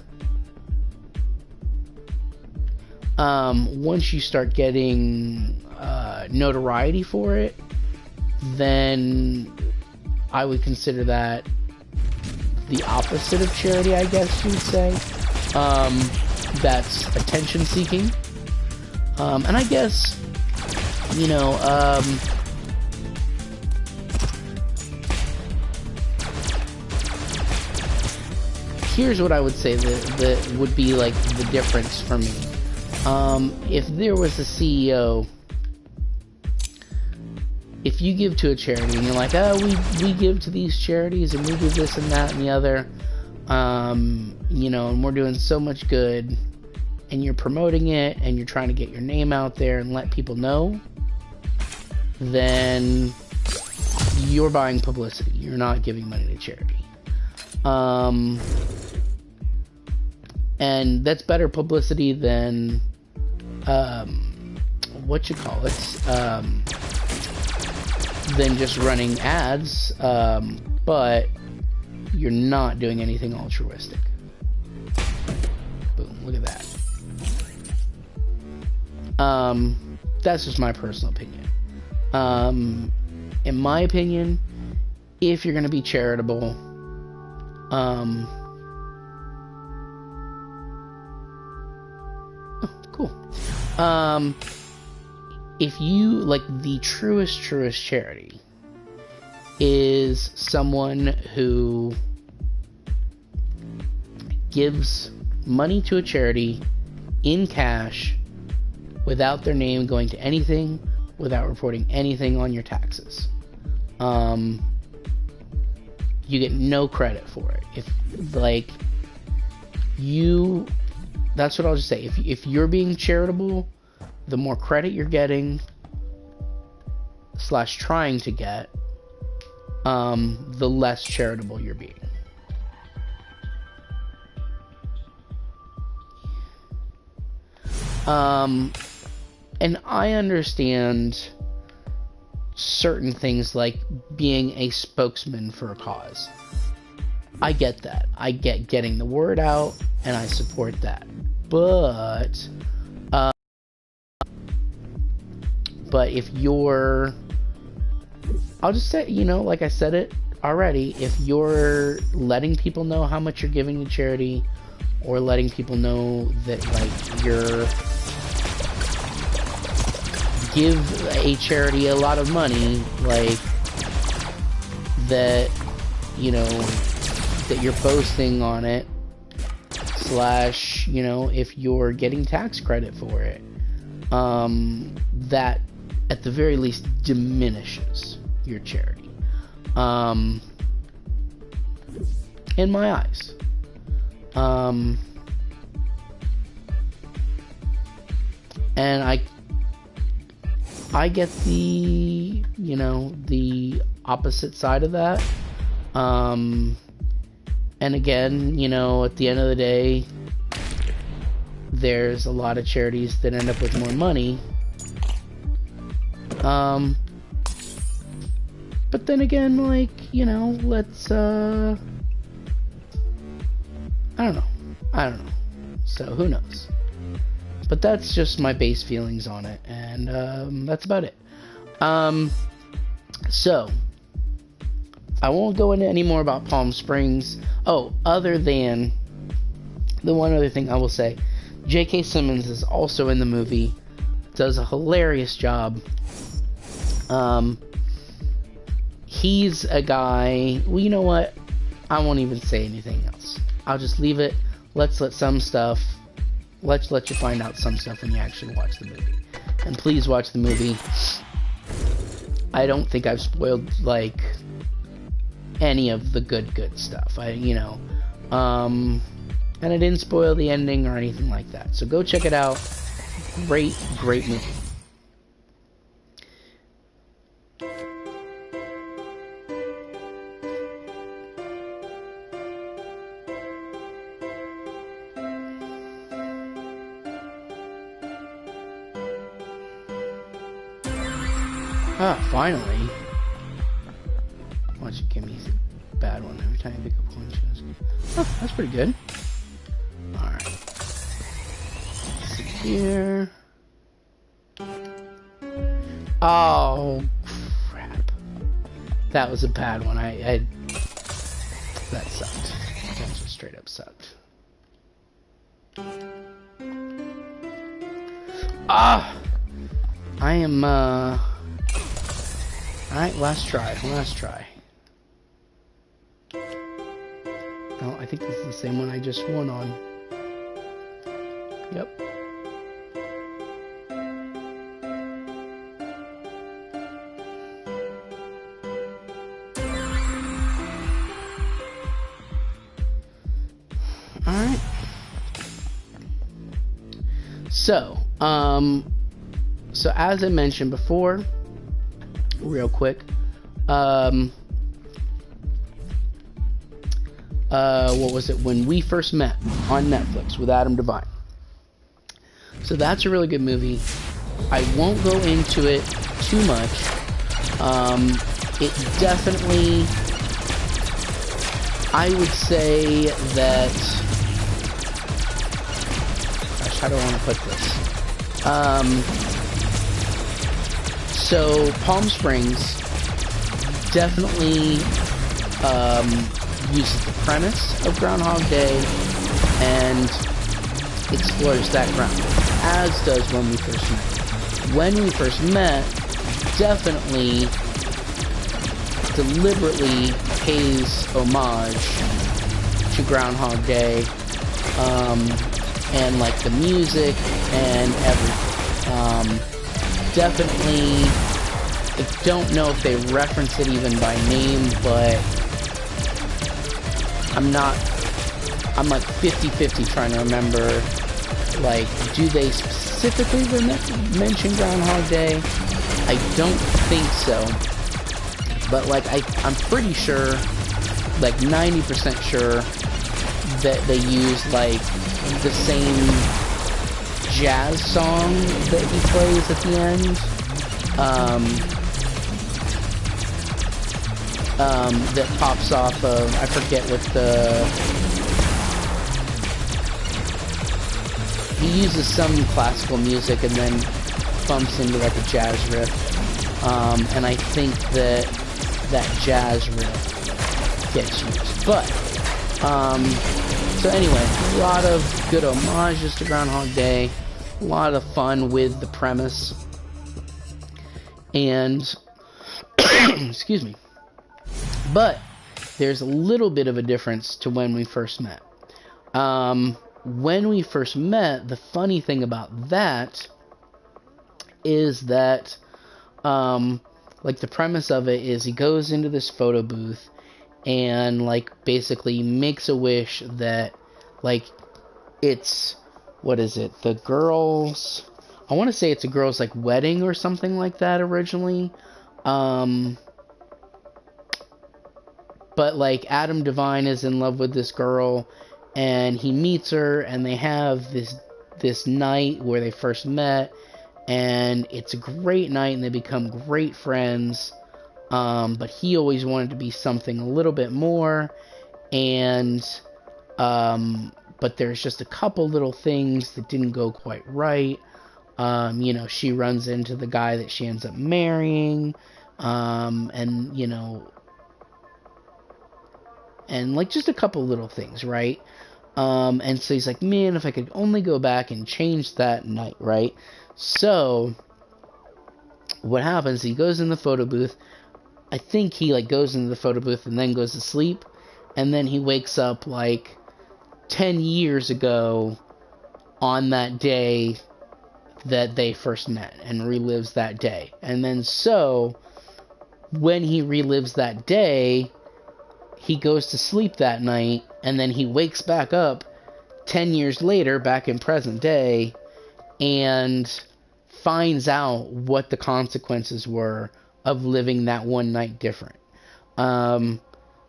notoriety for it, then I would consider that the opposite of charity, I guess you would say. That's attention seeking. And I guess, you know, here's what I would say that would be like the difference for me. If there was a CEO, if you give to a charity and you're like, oh, we give to these charities and we do this and that and the other, you know, and we're doing so much good, and you're promoting it and you're trying to get your name out there and let people know, then you're buying publicity. You're not giving money to charity. And that's better publicity than, what you call it, than just running ads, but you're not doing anything altruistic. Boom, look at that. That's just my personal opinion. In my opinion, if you're going to be charitable, oh, cool. If you, like, the truest charity is someone who gives money to a charity in cash without their name going to anything, without reporting anything on your taxes. You get no credit for it. If, like, that's what I'll just say. If you're being charitable, the more credit you're getting / trying to get, the less charitable you're being. And I understand certain things like being a spokesman for a cause. I get that. I get getting the word out, and I support that. But if you're, I'll just say, you know, like I said it already, if you're letting people know how much you're giving to charity, or letting people know that, like, you're give a charity a lot of money, like, that, you know, that you're posting on it, / you know, if you're getting tax credit for it, that at the very least diminishes your charity, in my eyes. And I get the, you know, the opposite side of that. And again, you know, at the end of the day, there's a lot of charities that end up with more money. But then again, like, you know, let's, I don't know. So, who knows? But that's just my base feelings on it, and, that's about it. So, I won't go into any more about Palm Springs. Oh, other than the one other thing I will say, J.K. Simmons is also in the movie, does a hilarious job. He's a guy, well, you know what, I won't even say anything else. I'll just leave it. Let's let you find out some stuff when you actually watch the movie. And please watch the movie. I don't think I've spoiled, like, any of the good stuff. And I didn't spoil the ending or anything like that. So go check it out. Great movie. Finally. Why don't you give me a bad one every time you pick up one? Oh, that's pretty good. Alright. Let's see here. Oh, crap. That was a bad one. That sucked. That just straight up sucked. I am, Alright, last try. Oh, I think this is the same one I just won on. Yep. Alright. So as I mentioned before, real quick, what was it? When We First Met on Netflix with Adam Devine. So that's a really good movie. I won't go into it too much. It definitely, I would say that, gosh, how do I want to put this? So Palm Springs definitely uses the premise of Groundhog Day and explores that ground, as does When We First Met. When We First Met definitely deliberately pays homage to Groundhog Day, and like the music and everything. Definitely, I don't know if they reference it even by name, but I'm like 50-50 trying to remember, like, do they specifically mention Groundhog Day? I don't think so, but like, I'm pretty sure, like 90% sure, that they use like the same jazz song that he plays at the end, that pops off of, I forget what he uses some classical music and then bumps into like a jazz riff, and I think that jazz riff gets used, but, so anyway, a lot of good homages to Groundhog Day, a lot of fun with the premise, and, excuse me, but there's a little bit of a difference to When We First Met. When We First Met, the funny thing about that is that, like, the premise of it is he goes into this photo booth and, like, basically makes a wish that, like, it's, what is it, the girl's, I want to say it's a girl's, like, wedding or something like that originally, but, like, Adam Devine is in love with this girl, and he meets her, and they have this night where they first met, and it's a great night, and they become great friends. But he always wanted to be something a little bit more, and but there's just a couple little things that didn't go quite right. She runs into the guy that she ends up marrying, and and like just a couple little things, right? And so he's like, man, if I could only go back and change that night, right? So what happens? He goes in the photo booth. I think he like goes into the photo booth and then goes to sleep, and then he wakes up like 10 years ago on that day that they first met, and relives that day. And then so when he relives that day, he goes to sleep that night, and then he wakes back up 10 years later, back in present day, and finds out what the consequences were of living that one night different.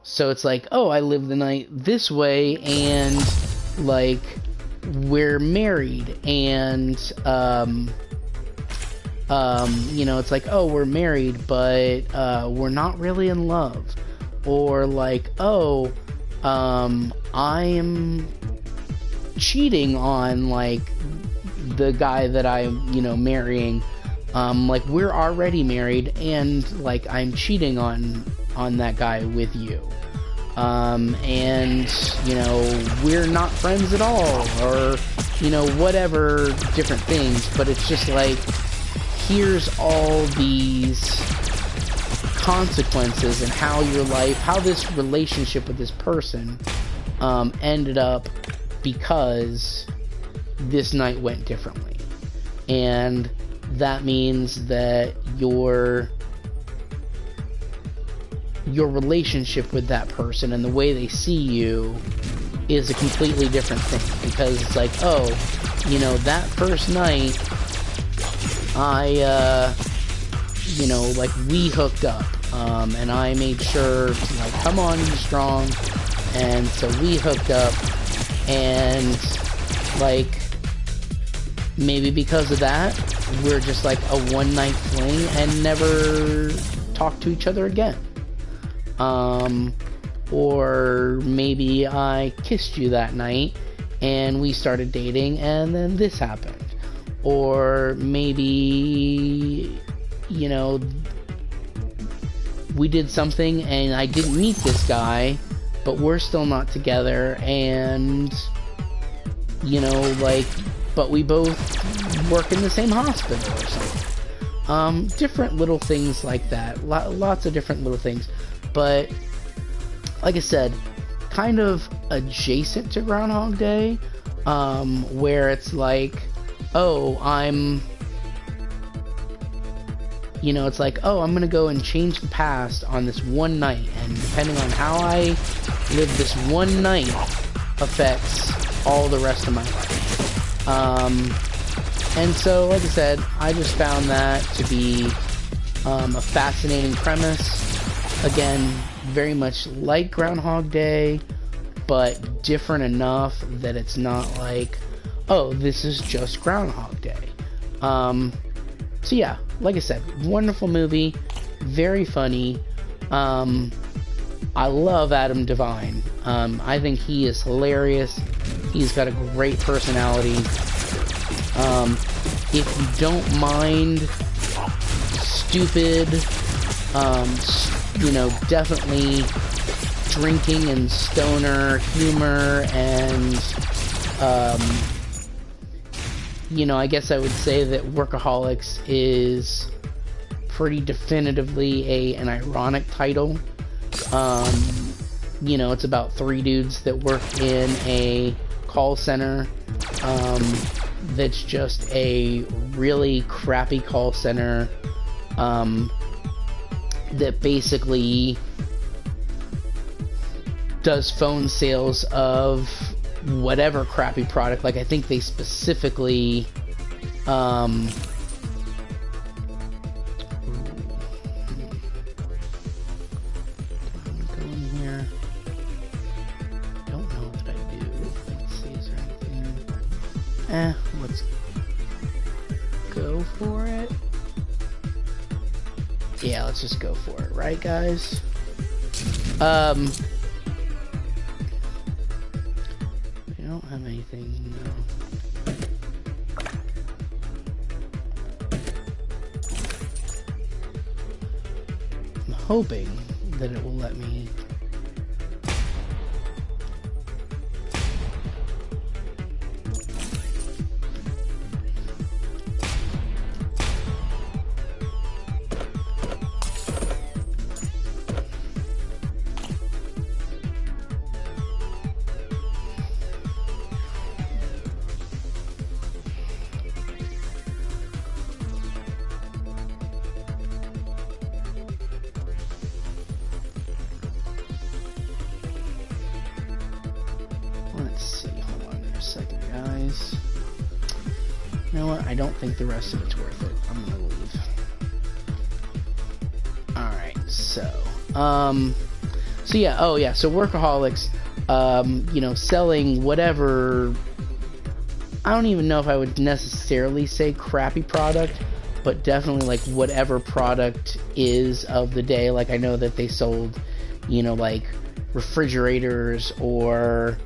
So it's like, oh, I lived the night this way, and like we're married, and it's like, oh, we're married, but we're not really in love. Or like, oh, I am cheating on like the guy that I'm marrying. Like we're already married, and like I'm cheating on that guy with you. And we're not friends at all, or whatever different things. But it's just like, here's all these consequences, and how this relationship with this person ended up because this night went differently. And that means that your relationship with that person and the way they see you is a completely different thing. Because it's like, oh, that first night I like we hooked up, and I made sure to like, come on, be strong, and so we hooked up, and like maybe because of that we're just like a one night fling and never talk to each other again. Or maybe I kissed you that night and we started dating, and then this happened. Or maybe we did something and I didn't meet this guy, but we're still not together, and but we both work in the same hospital or something. Different little things like that. Lots of different little things. But like I said, kind of adjacent to Groundhog Day, where it's like, oh, it's like, oh, I'm gonna go and change the past on this one night, and depending on how I live this one night affects all the rest of my life. And so, like I said, I just found that to be a fascinating premise. Again, very much like Groundhog Day, but different enough that it's not like, oh, this is just Groundhog Day. So yeah, like I said, wonderful movie, very funny. I love Adam Devine. I think he is hilarious. He's got a great personality. If you don't mind stupid, definitely drinking and stoner humor, and I guess I would say that Workaholics is pretty definitively an ironic title. It's about three dudes that work in a call center that's just a really crappy call center that basically does phone sales of whatever crappy product. Like, I think they specifically go in here. Don't know that I do. Let's see, is there anything? Let's go go for it. Yeah, let's just go for it, right, guys? We don't have anything, no. I'm hoping that it will let me. Let's see, hold on there a second, guys. You know what? I don't think the rest of it's worth it. I'm gonna leave. Alright, so yeah, oh yeah, so Workaholics, you know, selling whatever, I don't even know if I would necessarily say crappy product, but definitely like whatever product is of the day. Like I know that they sold, you know, like refrigerators or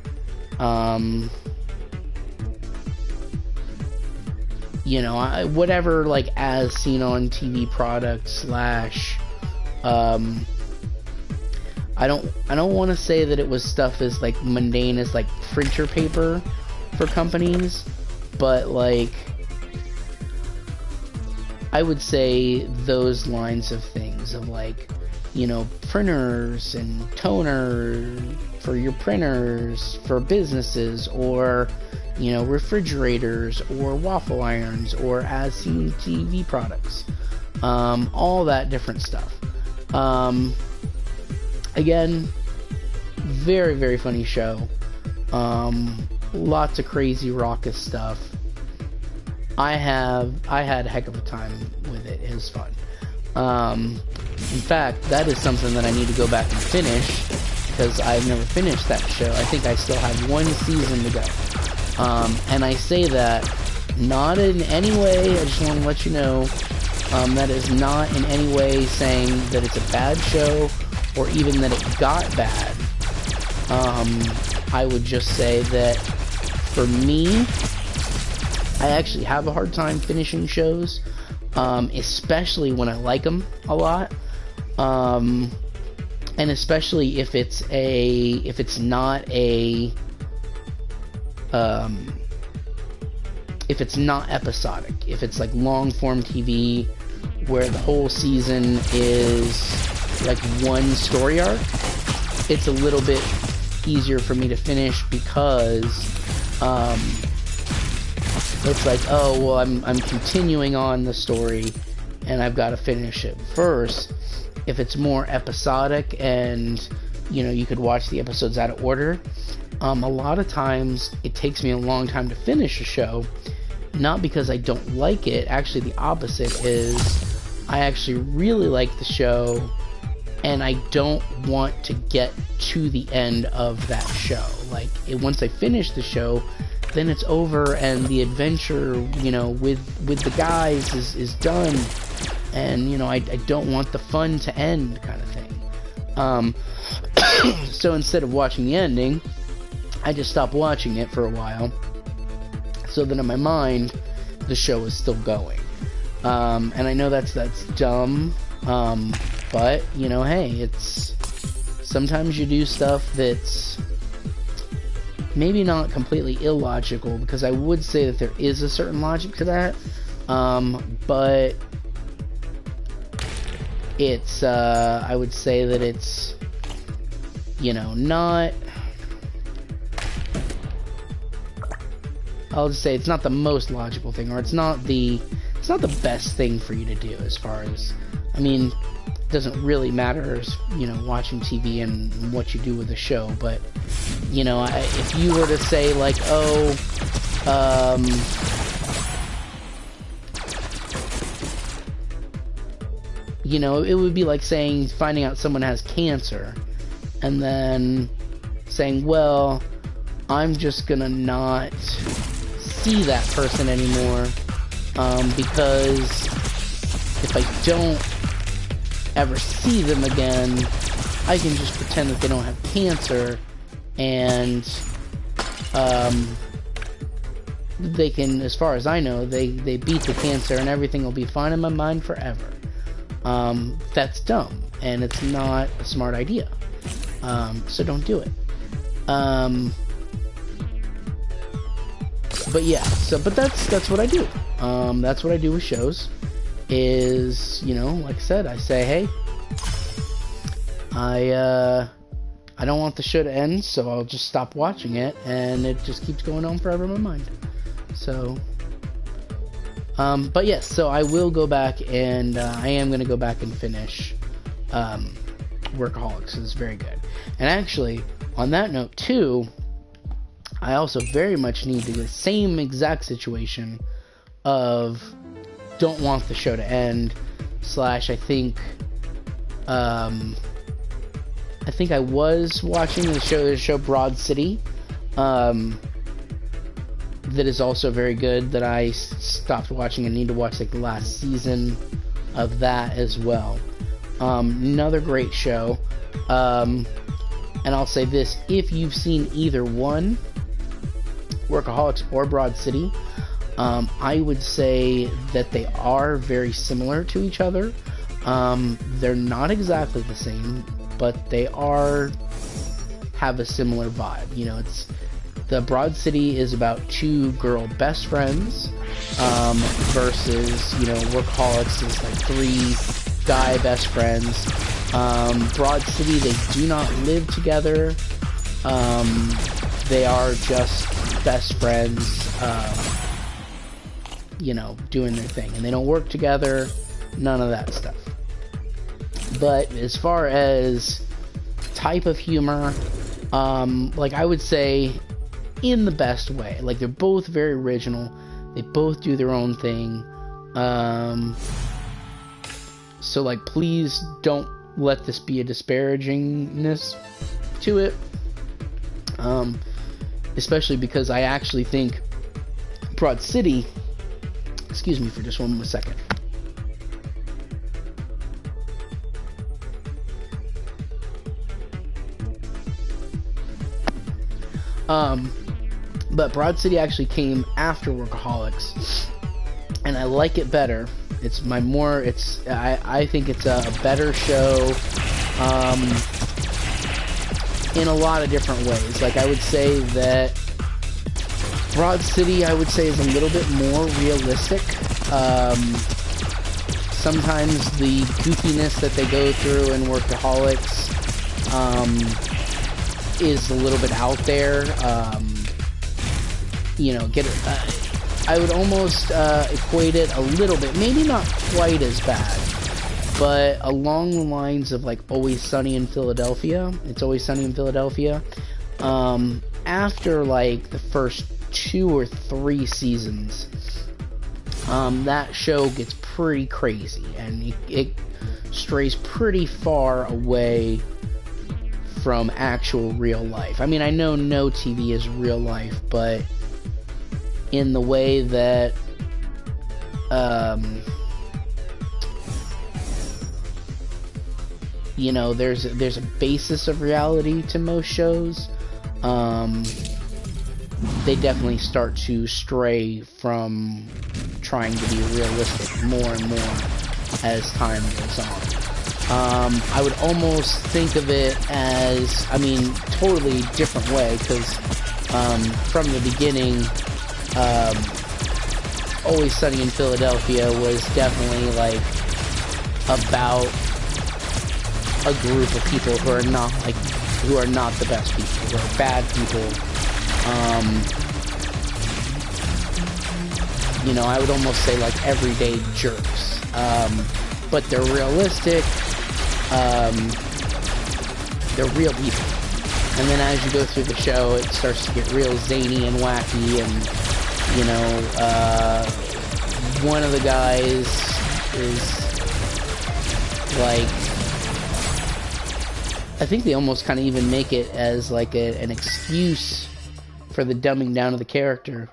you know, whatever, like as seen on TV product slash I don't want to say that it was stuff as like mundane as like printer paper for companies, but like I would say those lines of things of like, you know, printers and toner for your printers for businesses, or you know, refrigerators or waffle irons or as seen TV products, all that different stuff. Again, very, very funny show. Lots of crazy raucous stuff. I had a heck of a time with it. It was fun. In fact, that is something that I need to go back and finish, because I've never finished that show. I think I still have one season to go. And I say that not in any way, I just want to let you know, that is not in any way saying that it's a bad show, or even that it got bad. I would just say that for me, I actually have a hard time finishing shows, especially when I like them a lot, and especially if it's not episodic, if it's like long form TV where the whole season is like one story arc, it's a little bit easier for me to finish, because it's like, oh well, I'm continuing on the story and I've got to finish it first. If it's more episodic and you know, you could watch the episodes out of order, a lot of times it takes me a long time to finish a show, not because I don't like it. Actually, the opposite is I actually really like the show and I don't want to get to the end of that show. Like, once I finish the show, then it's over and the adventure, you know, with the guys is done, and you know, I don't want the fun to end, kind of thing. So instead of watching the ending, I just stopped watching it for a while, so that in my mind the show is still going. And I know that's dumb, but you know, hey, it's sometimes you do stuff that's maybe not completely illogical, because I would say that there is a certain logic to that, but it's I would say that it's, you know, not, I'll just say it's not the most logical thing, or it's not the best thing for you to do, as far as, I mean, it doesn't really matter as, you know, watching TV and what you do with the show, but, you know, if you were to say, like, oh, you know, it would be like saying, finding out someone has cancer, and then saying, well, I'm just gonna not see that person anymore because if I don't ever see them again, I can just pretend that they don't have cancer, and they can, as far as I know, they beat the cancer and everything will be fine in my mind forever. That's dumb, and it's not a smart idea. So don't do it. But yeah, but that's what I do. That's what I do with shows, is, you know, like I said, I say, hey, I don't want the show to end, so I'll just stop watching it, and it just keeps going on forever in my mind. So, but yes, so I will go back, and I am going to go back and finish Workaholics. It's very good. And actually, on that note too, I also very much need the same exact situation of don't want the show to end, / I think I was watching the show Broad City, that is also very good, that I stopped watching and need to watch like the last season of that as well. Another great show. And I'll say this, if you've seen either one, Workaholics or Broad City, I would say that they are very similar to each other. They're not exactly the same, but they have a similar vibe. You know, the Broad City is about two girl best friends, versus, you know, Workaholics is like three guy best friends. Broad City, they do not live together. They are just best friends, you know, doing their thing, and they don't work together, none of that stuff. But as far as type of humor, like I would say in the best way, like they're both very original, they both do their own thing, so like please don't let this be a disparagingness to it, especially because I actually think Broad City, excuse me for just one more second. But Broad City actually came after Workaholics, and I like it better. I think it's a better show, in a lot of different ways. Like, I would say that Broad City, I would say, is a little bit more realistic. Sometimes the goofiness that they go through in Workaholics, is a little bit out there. You know, I would almost equate it a little bit, maybe not quite as bad, but along the lines of like Always Sunny in Philadelphia. It's Always Sunny in Philadelphia. After like the first 2 or 3 seasons, that show gets pretty crazy, and it strays pretty far away from actual real life. I mean, I know no TV is real life, but in the way that you know, there's a basis of reality to most shows, they definitely start to stray from trying to be realistic more and more as time goes on. I would almost think of it as, I mean, totally different way, because from the beginning, Always Sunny in Philadelphia was definitely like about a group of people who are not the best people, who are bad people. You know, I would almost say like everyday jerks, but they're realistic. They're real people. And then as you go through the show, it starts to get real zany and wacky, and, you know, one of the guys is like, I think they almost kind of even make it as like an excuse for the dumbing down of the character.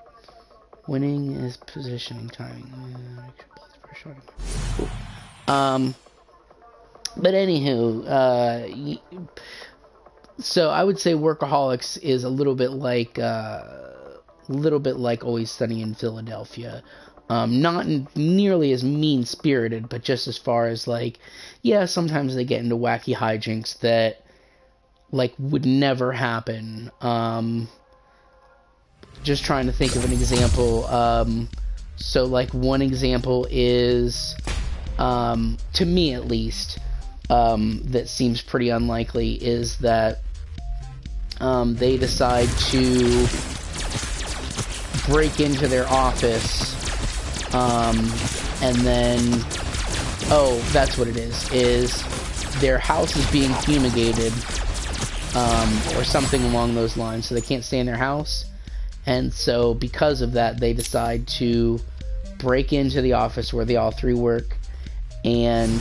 Winning is positioning timing. Cool. But anywho, so I would say Workaholics is a little bit like Always Sunny in Philadelphia. Not nearly as mean-spirited, but just as far as like, yeah, sometimes they get into wacky hijinks that like would never happen. Just trying to think of an example. So like one example is, to me at least, that seems pretty unlikely, is that they decide to break into their office, and then, oh, that's what it is their house is being fumigated, or something along those lines, so they can't stay in their house. And so because of that, they decide to break into the office where they all three work, and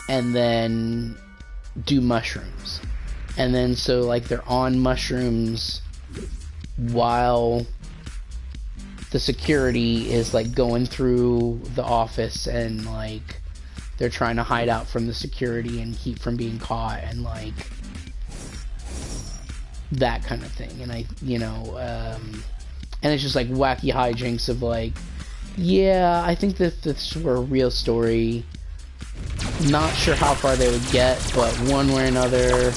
then do mushrooms. And then so like they're on mushrooms while the security is like going through the office, and like they're trying to hide out from the security and keep from being caught, and like that kind of thing. And and it's just like wacky hijinks of like, yeah, I think that this were a real story. Not sure how far they would get, but one way or another,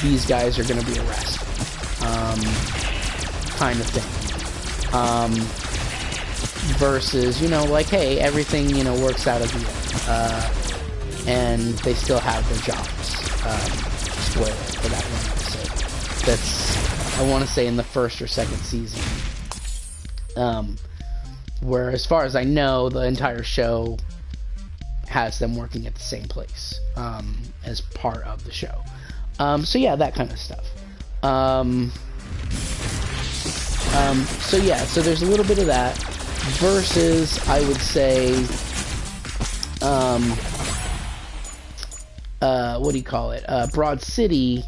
these guys are going to be arrested. Kind of thing. Versus, like, hey, everything, works out at the end. And they still have their jobs. Spoiler for that one episode. That's, I want to say, in the first or second season. Where, as far as I know, the entire show has them working at the same place, as part of the show. So yeah, that kind of stuff. So there's a little bit of that, versus, I would say, what do you call it? Broad City.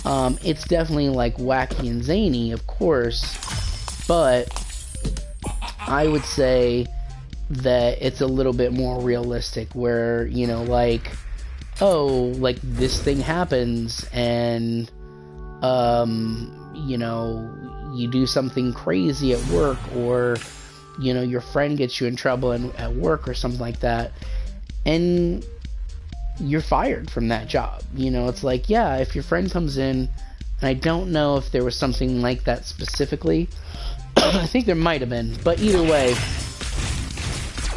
It's definitely like wacky and zany, of course, but I would say that it's a little bit more realistic, where, like, oh, like, this thing happens, and, you do something crazy at work, or, your friend gets you in trouble at work or something like that, and you're fired from that job. It's like, yeah, if your friend comes in, and I don't know if there was something like that specifically, I think there might have been, but either way,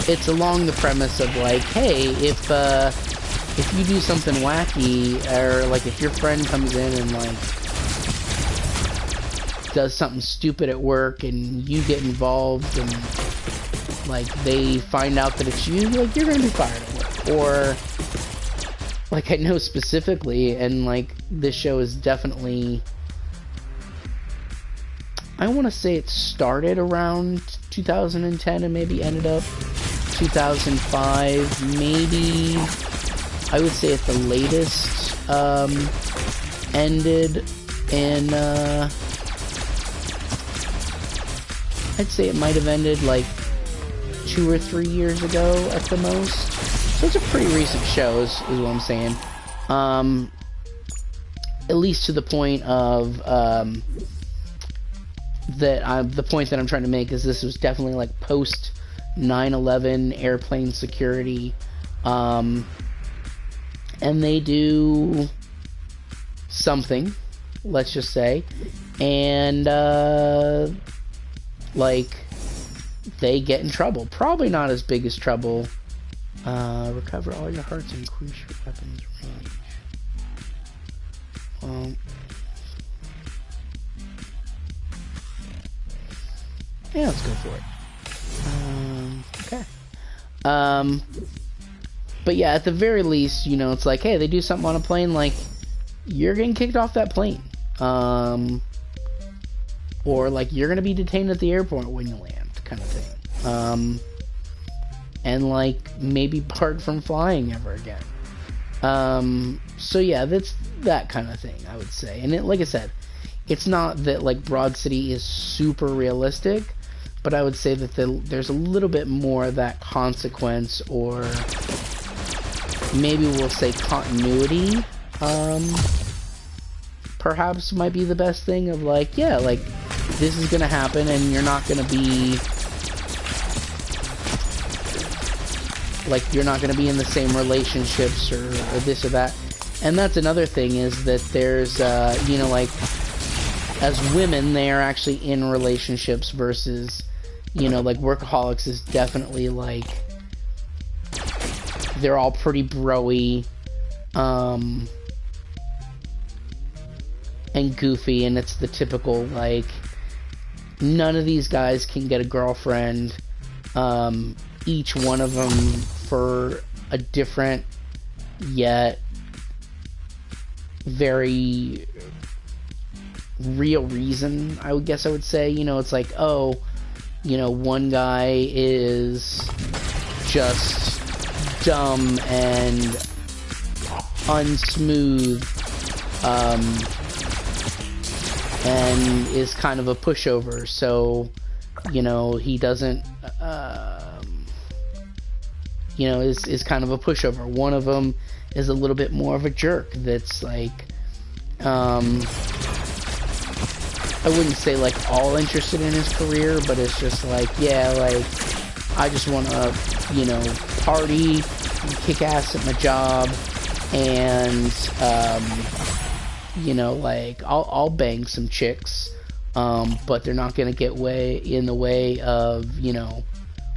it's along the premise of like, hey, if you do something wacky, or like if your friend comes in and like does something stupid at work, and you get involved, and like they find out that it's you, like, you're gonna be fired at work. Or like, I know specifically, and like this show is definitely, I want to say it started around 2010 and maybe ended up 2005, maybe, I would say at the latest, ended in, I'd say it might have ended like 2 or 3 years ago at the most. So it's a pretty recent show, is what I'm saying. At least to the point of, the point that I'm trying to make is this was definitely like post 9/11 airplane security, and they do something, let's just say, and like they get in trouble. Probably not as big as trouble. Recover all your hearts and increase your weapons range. Yeah, let's go for it. Okay. But yeah, at the very least, it's like, hey, they do something on a plane, like, you're getting kicked off that plane. Or, like, you're gonna be detained at the airport when you land, kind of thing. And, like, maybe barred from flying ever again. So yeah, that's that kind of thing, I would say. And like I said, it's not that like Broad City is super realistic, but I would say that there's a little bit more of that consequence, or maybe we'll say continuity, perhaps might be the best thing of like, yeah, like this is gonna happen and you're not gonna be like, you're not gonna be in the same relationships or this or that. And that's another thing, is that there's you know, like, as women, they are actually in relationships versus, you know, like Workaholics is definitely like, they're all pretty bro-y, and goofy, and it's the typical, like, none of these guys can get a girlfriend, each one of them for a different, yet very real reason, I would guess I would say. You know, it's like, oh, you know, one guy is just dumb and unsmooth, and is kind of a pushover, so, you know, he doesn't, you know, is kind of a pushover. One of them is a little bit more of a jerk, that's like, I wouldn't say like all interested in his career, but it's just like, yeah, like, I just want to, you know, party, kick ass at my job, and, you know, like, I'll bang some chicks, but they're not gonna get in the way of, you know,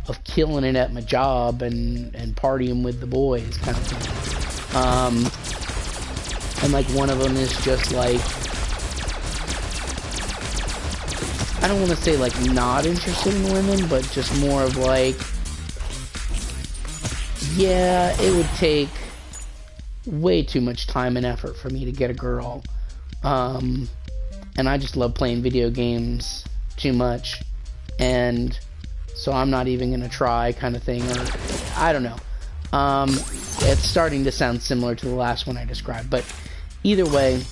of killing it at my job and partying with the boys, kind of thing. And like, one of them is just like, I don't want to say like not interested in women, but just more of like, yeah, it would take way too much time and effort for me to get a girl, and I just love playing video games too much, and so I'm not even gonna try, kind of thing, or I don't know. It's starting to sound similar to the last one I described, but either way,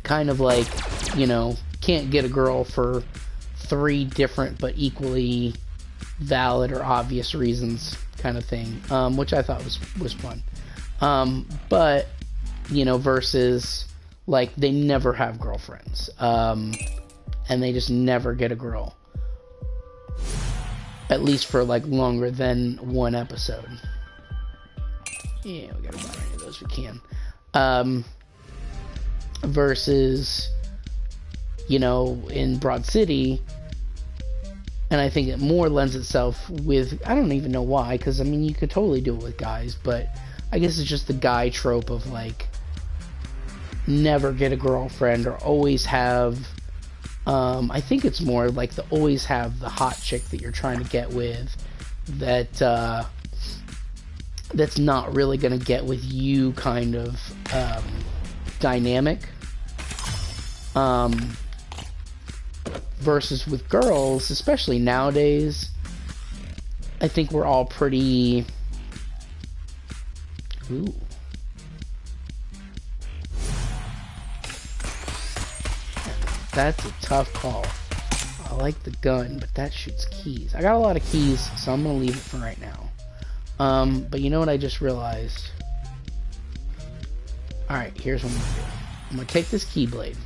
kind of like, you know, can't get a girl for 3 different but equally valid or obvious reasons, kind of thing, which I thought was fun. But, you know, versus, like, they never have girlfriends, and they just never get a girl, at least for like longer than 1 episode. Yeah, we gotta buy any of those we can. Versus, you know, in Broad City, and I think it more lends itself with, I don't even know why, because I mean, you could totally do it with guys, but I guess it's just the guy trope of like, never get a girlfriend, or always have, I think it's more like the always have the hot chick that you're trying to get with, that that's not really gonna get with you, kind of dynamic. Versus with girls, especially nowadays, I think we're all pretty... Ooh. That's a tough call. I like the gun, but that shoots keys. I got a lot of keys, so I'm gonna leave it for right now. But you know what I just realized? Alright, here's what I'm gonna do. I'm gonna take this keyblade.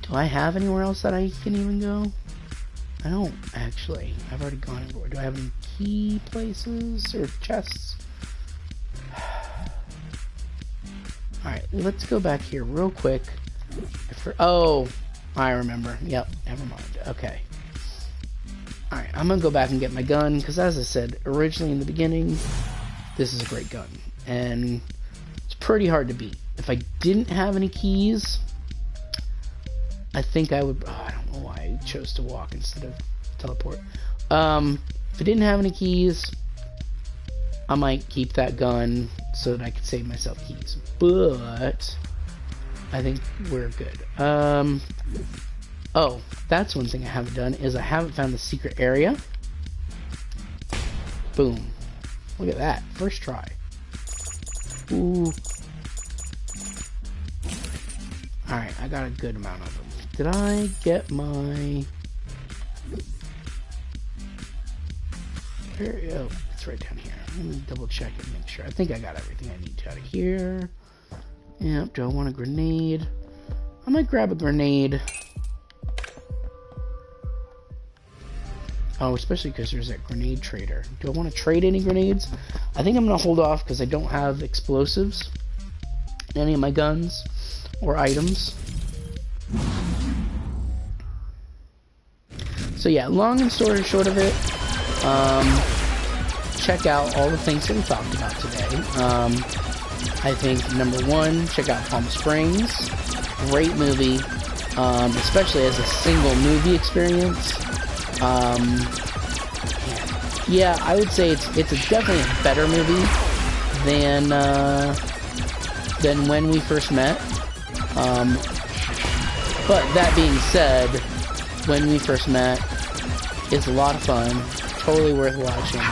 Do I have anywhere else that I can even go? I don't, actually. I've already gone everywhere. Do I have any key places or chests? Alright, let's go back here real quick. Oh, I remember. Yep, never mind. Okay. Alright, I'm gonna go back and get my gun, because as I said originally in the beginning, this is a great gun. And it's pretty hard to beat. If I didn't have any keys, I think I would... Oh, I don't know why I chose to walk instead of teleport. If I didn't have any keys, I might keep that gun so that I could save myself keys. But I think we're good. Oh, that's one thing I haven't done, is I haven't found the secret area. Boom. Look at that. First try. Ooh. Alright, I got a good amount of them. Did I get my... Oh, it's right down here. Let me double check and make sure. I think I got everything I need out of here. Yep, do I want a grenade? I might grab a grenade. Oh, especially because there's that grenade trader. Do I want to trade any grenades? I think I'm going to hold off because I don't have explosives in any of my guns or items. So yeah, long and short of it, check out all the things that we talked about today. I think number one, check out Palm Springs. Great movie, especially as a single movie experience. Yeah, I would say it's definitely a better movie than When We First Met. But that being said, When We First Met is a lot of fun, totally worth watching.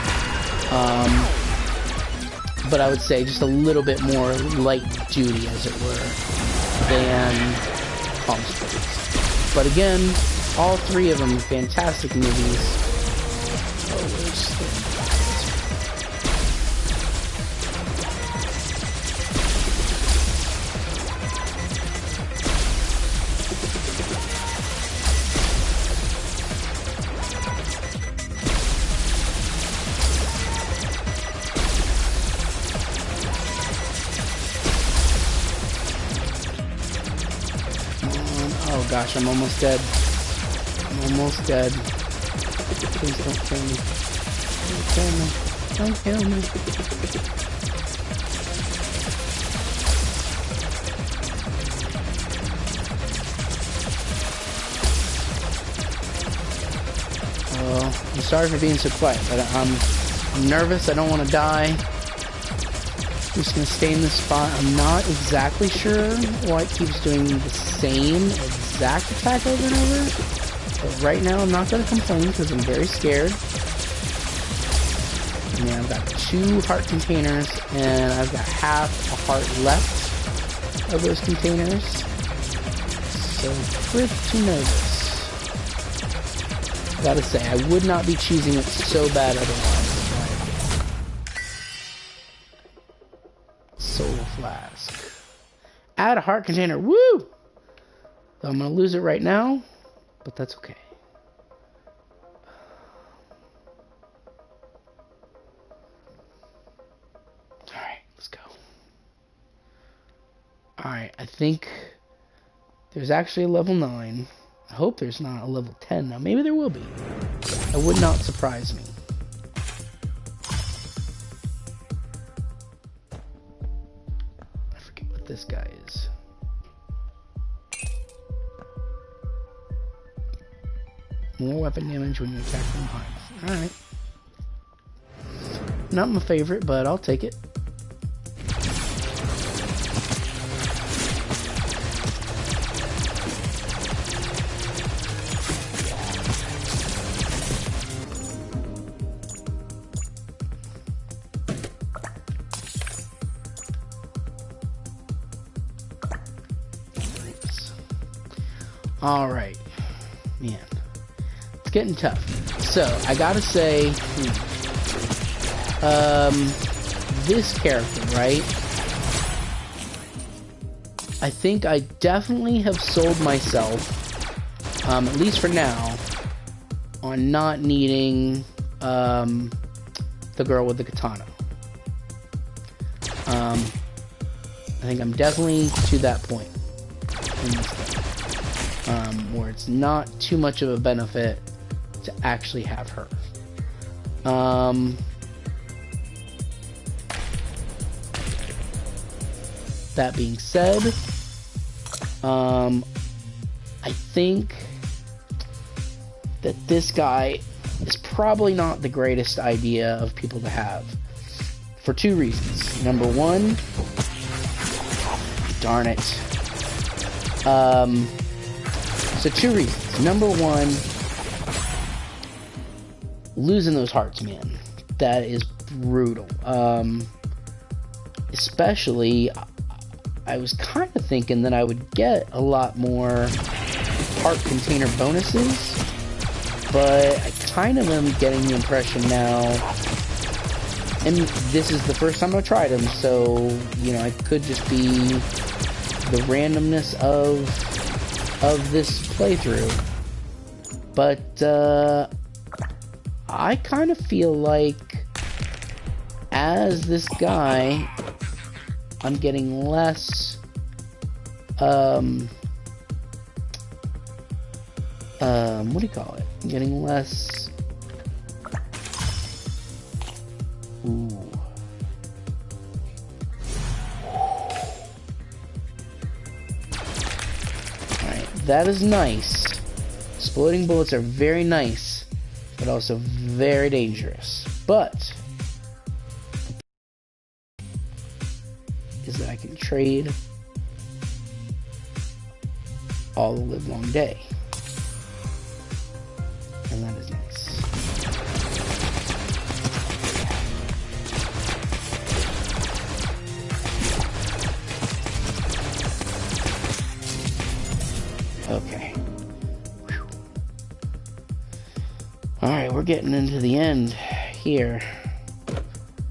But I would say just a little bit more light duty, as it were, than Palm Springs. But again, all three of them fantastic movies. Oh, where's the... Oh gosh, I'm almost dead. I'm almost dead. Please don't kill me. Don't kill me. Don't kill me. Oh, I'm sorry for being so quiet, but I'm nervous. I don't want to die. I'm just going to stay in this spot. I'm not exactly sure why it keeps doing the same exact attack over and over. But right now, I'm not going to complain because I'm very scared. And I've got 2 heart containers, and I've got half a heart left of those containers. So, pretty nervous. Gotta say, I would not be cheesing it so bad otherwise. Soul Flask. Add a heart container. Woo! So I'm going to lose it right now, but that's okay. Alright, let's go. Alright, I think there's actually a level 9. I hope there's not a level 10 now. Maybe there will be. That would not surprise me. This guy is. More weapon damage when you attack from behind. Alright. Not my favorite, but I'll take it. Alright. Man. It's getting tough. So, I gotta say, this character, right? I think I definitely have sold myself, at least for now, on not needing, the girl with the katana. I think I'm definitely to that point in this game. Where it's not too much of a benefit to actually have her. That being said, I think that this guy is probably not the greatest idea of people to have. For 2 reasons. Number one, darn it. So 2 reasons. Number one, losing those hearts, man. That is brutal. Especially, I was kind of thinking that I would get a lot more heart container bonuses, but I kind of am getting the impression now, and this is the first time I've tried them, so, you know, it could just be the randomness of this playthrough, but I kind of feel like as this guy, I'm getting less, what do you call it? I'm getting less, ooh. Alright, that is nice. Exploding bullets are very nice, but also very dangerous. But is that I can trade all the livelong day. And that is nice. Okay. Alright, we're getting into the end here.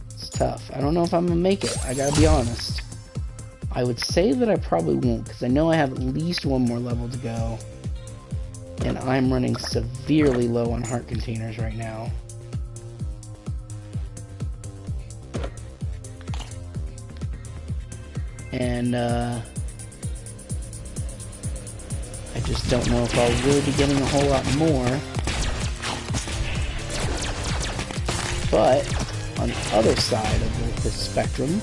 It's tough. I don't know if I'm gonna make it. I gotta be honest. I would say that I probably won't, because I know I have at least one more level to go. And I'm running severely low on heart containers right now. And, I just don't know if I'll really be getting a whole lot more. But, on the other side of the spectrum,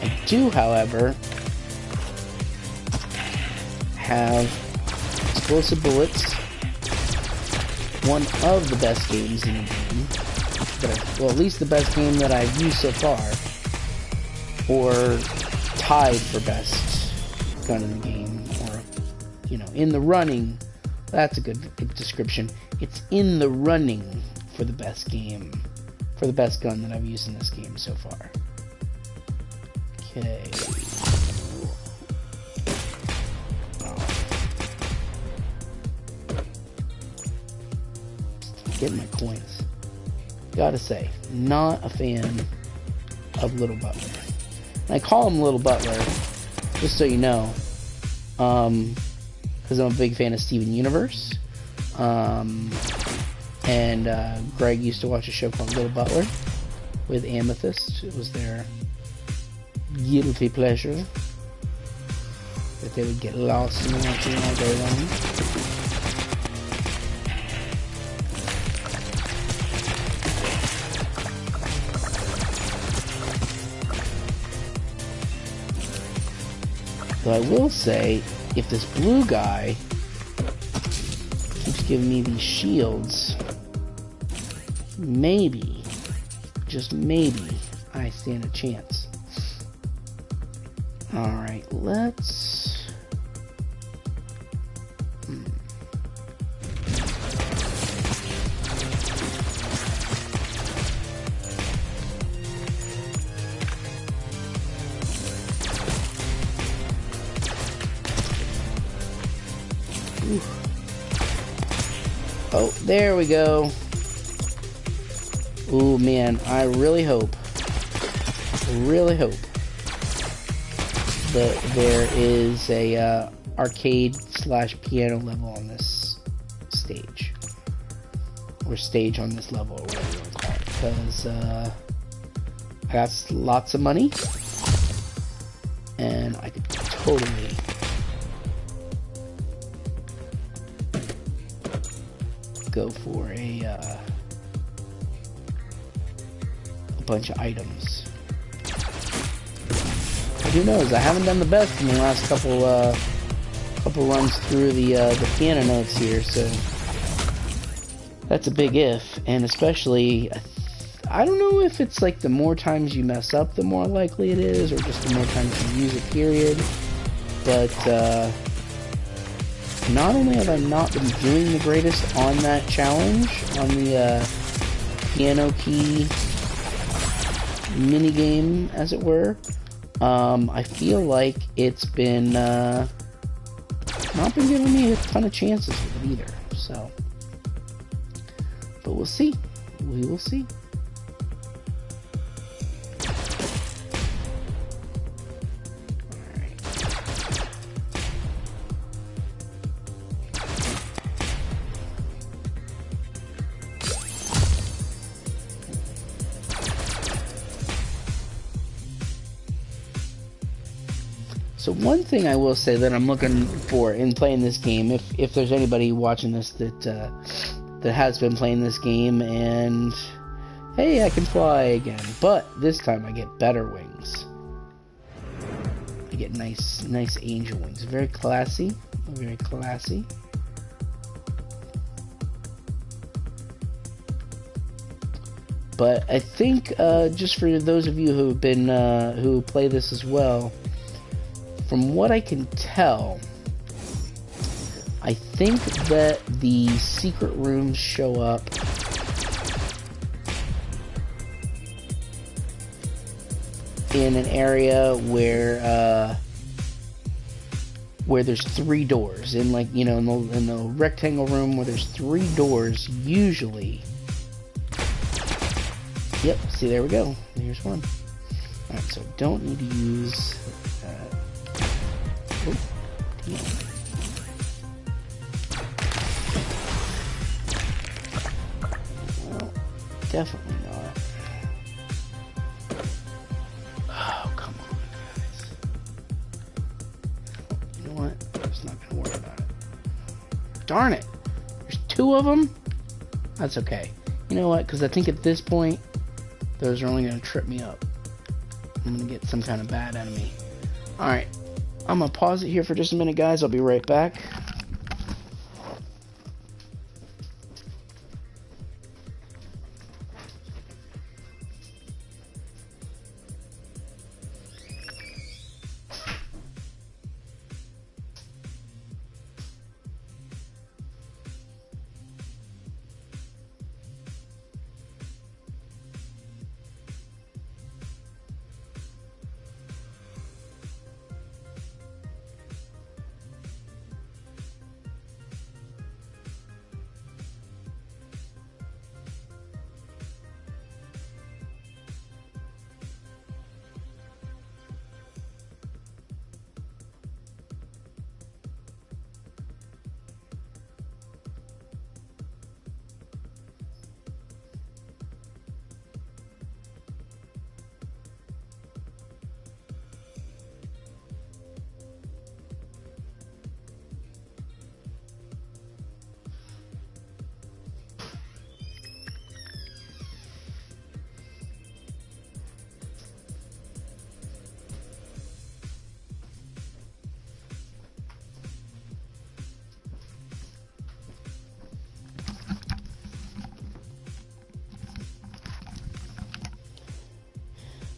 I do, however, have explosive bullets, one of the best games in the game, well, at least the best game that I've used so far, or tied for best gun in the game, or, you know, in the running. That's a good description. It's in the running for the best game, for the best gun that I've used in this game so far. Okay. Getting my coins. Gotta say, not a fan of Little Butler. And I call him Little Butler, just so you know, because I'm a big fan of Steven Universe. And Greg used to watch a show called Little Butler with Amethyst. It was their guilty pleasure that they would get lost in watching all day long. So I will say, if this blue guy keeps giving me these shields, maybe, just maybe, I stand a chance. Alright, let's... Oh, there we go. Ooh, man, I really hope that there is a arcade / piano level on this stage, or stage on this level, or whatever you want to call it, because I got lots of money and I could totally go for a bunch of items. Who knows? I haven't done the best in the last couple runs through the piano notes here, so that's a big if. And especially, I don't know if it's like the more times you mess up, the more likely it is, or just the more times you use it, period. But not only have I not been doing the greatest on that challenge, on the piano key minigame, as it were, I feel like it's been not been giving me a ton of chances with it either. So, but we'll see. We will see. So one thing I will say that I'm looking for in playing this game, if there's anybody watching this that has been playing this game, and hey, I can fly again, but this time I get better wings. I get nice angel wings. Very classy, very classy. But I think just for those of you who have been who play this as well, from what I can tell, I think that the secret rooms show up in an area where there's 3 doors. In, like, you know, in the rectangle room where there's 3 doors usually. Yep, see, there we go. Here's one. Alright, so don't need to use oh, damn. Well, definitely not. Oh, come on, guys. You know what? I'm just not gonna worry about it. Darn it! There's 2 of them? That's okay. You know what? Because I think at this point, those are only gonna trip me up. I'm gonna get some kind of bad enemy. Alright. I'm gonna pause it here for just a minute, guys. I'll be right back.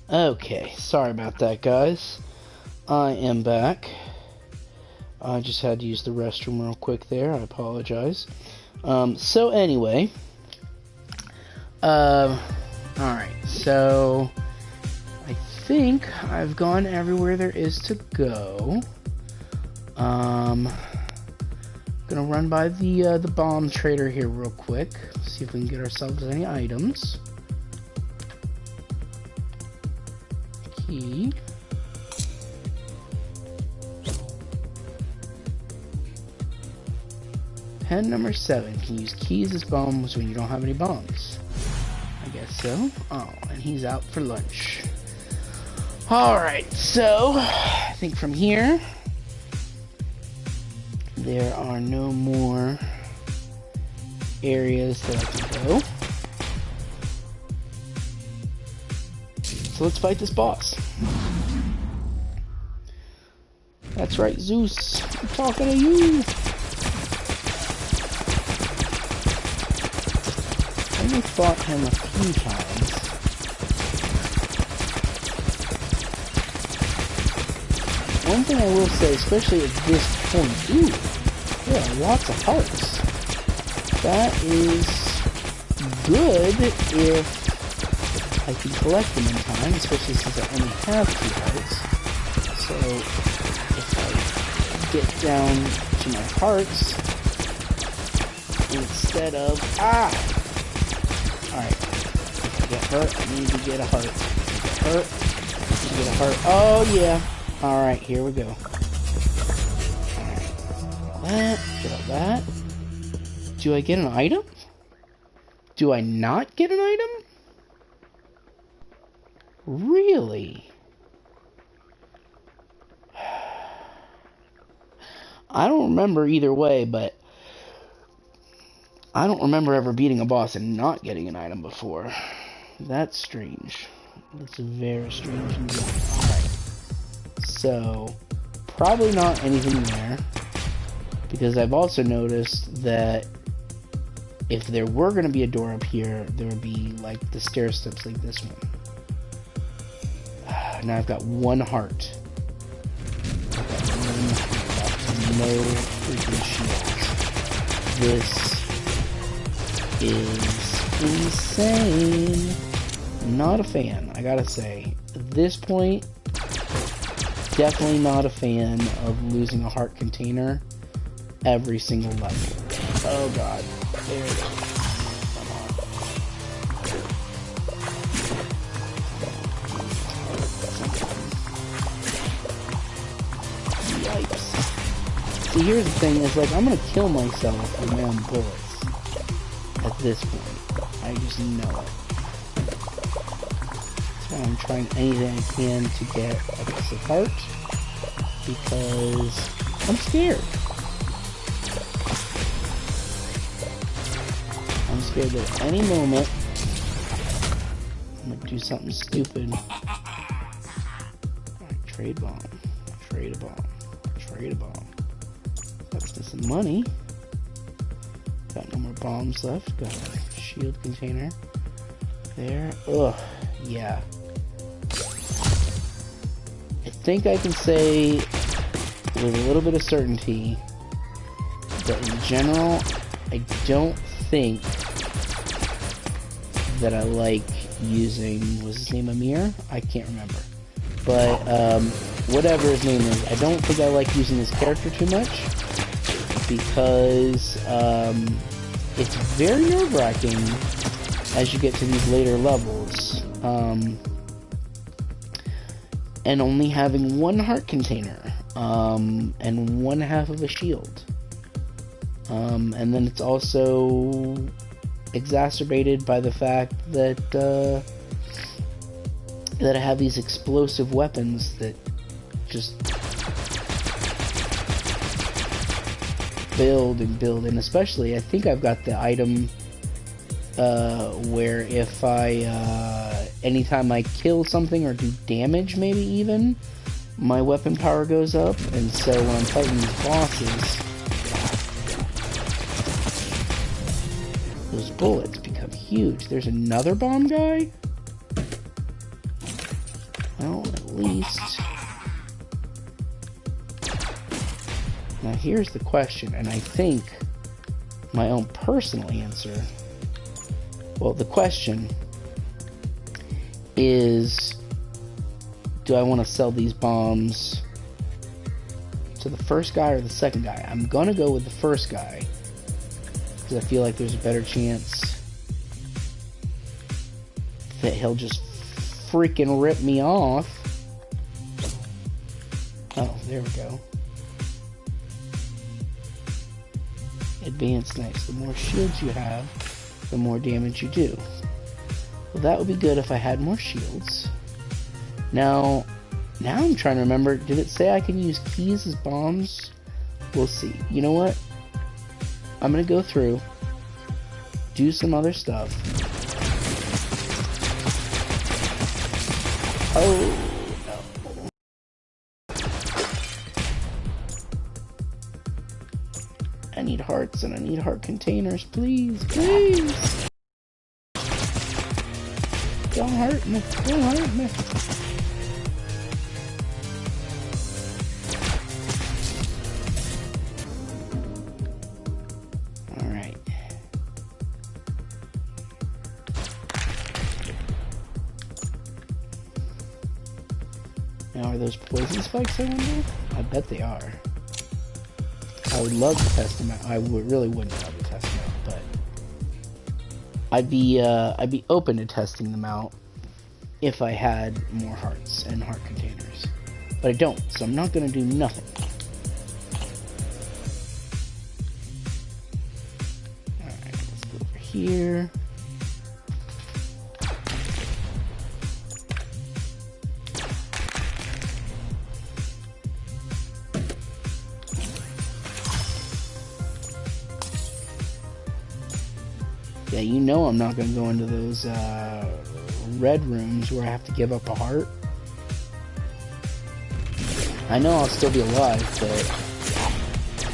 Okay, sorry about that, guys. I am back. I just had to use the restroom real quick there. I apologize. So anyway, alright, so I think I've gone everywhere there is to go. Gonna run by the bomb trader here real quick, see if we can get ourselves any items. Key. Pen number 7 can use keys as bombs when you don't have any bombs. I guess so. Oh, and he's out for lunch. Alright, so I think from here there are no more areas that I can go. So let's fight this boss. That's right, Zeus. I'm talking to you. I only fought him a few times. One thing I will say, especially at this point, ooh, there are lots of hearts. That is good if I can collect them in time, especially since I only have 2 hearts. So if I get down to my hearts instead of alright. If I get hurt, I need to get a heart. If I get hurt, I need to get a heart. Oh yeah. Alright, here we go. Alright. Get all that. Do I get an item? Do I not get an item? Really? I don't remember either way, but I don't remember ever beating a boss and not getting an item before. That's strange. That's very strange indeed. Alright. So, probably not anything there. Because I've also noticed that if there were going to be a door up here, there would be like the stair steps like this one. Now I've got one heart. No freaking shields. This is insane. Not a fan, I gotta say. At this point, definitely not a fan of losing a heart container every single level. Oh god. There it is. Come on. Yikes. See, here's the thing, is like, I'm gonna kill myself with my own bullets at this point. I just know it. So I'm trying anything I can to get a piece of heart, because I'm scared. I'm scared that at any moment I'm gonna do something stupid. Alright, trade bomb. Trade a bomb. Trade a bomb. That's me some money. Got no more bombs left. Got a shield container. There. Ugh. Yeah. I think I can say with a little bit of certainty that in general, I don't think that I like using, was his name Amir? I can't remember. But, whatever his name is, I don't think I like using this character too much, because, it's very nerve-wracking as you get to these later levels, and only having one heart container, and one half of a shield. And then it's also exacerbated by the fact that that I have these explosive weapons that just build and build, and especially I think I've got the item where if I anytime I kill something or do damage, maybe even, my weapon power goes up, and so when I'm fighting these bosses, those bullets become huge. There's another bomb guy? Well, at least. Now here's the question, and I think my own personal answer. Well, the question is, do I want to sell these bombs to the first guy or the second guy? I'm gonna go with the first guy, because I feel like there's a better chance that he'll just freaking rip me off. Oh, there we go. Advanced knights. The more shields you have, the more damage you do. Well, that would be good if I had more shields. Now I'm trying to remember, did it say I can use keys as bombs? We'll see. You know what? I'm gonna go through, do some other stuff. Oh, no. I need hearts and I need heart containers, please, please. Don't hurt me, don't hurt me. Alright. Now, are those poison spikes, I wonder? I bet they are. I would love to test them out. I really wouldn't love to test them out, but I'd be open to testing them out if I had more hearts and heart containers. But I don't, so I'm not gonna do nothing. Alright, let's go over here. Yeah, you know I'm not going to go into those red rooms where I have to give up a heart. I know I'll still be alive, but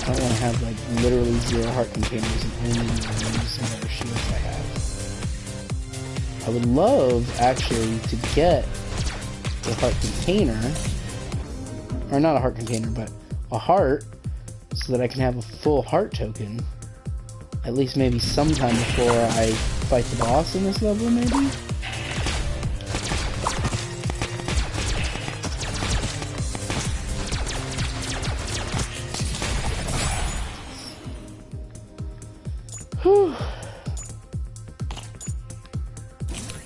I don't want to have like literally 0 heart containers and only use whatever shields I have. I would love actually to get the heart container, or not a heart container, but a heart, so that I can have a full heart token. At least maybe sometime before I fight the boss in this level, maybe? Whew.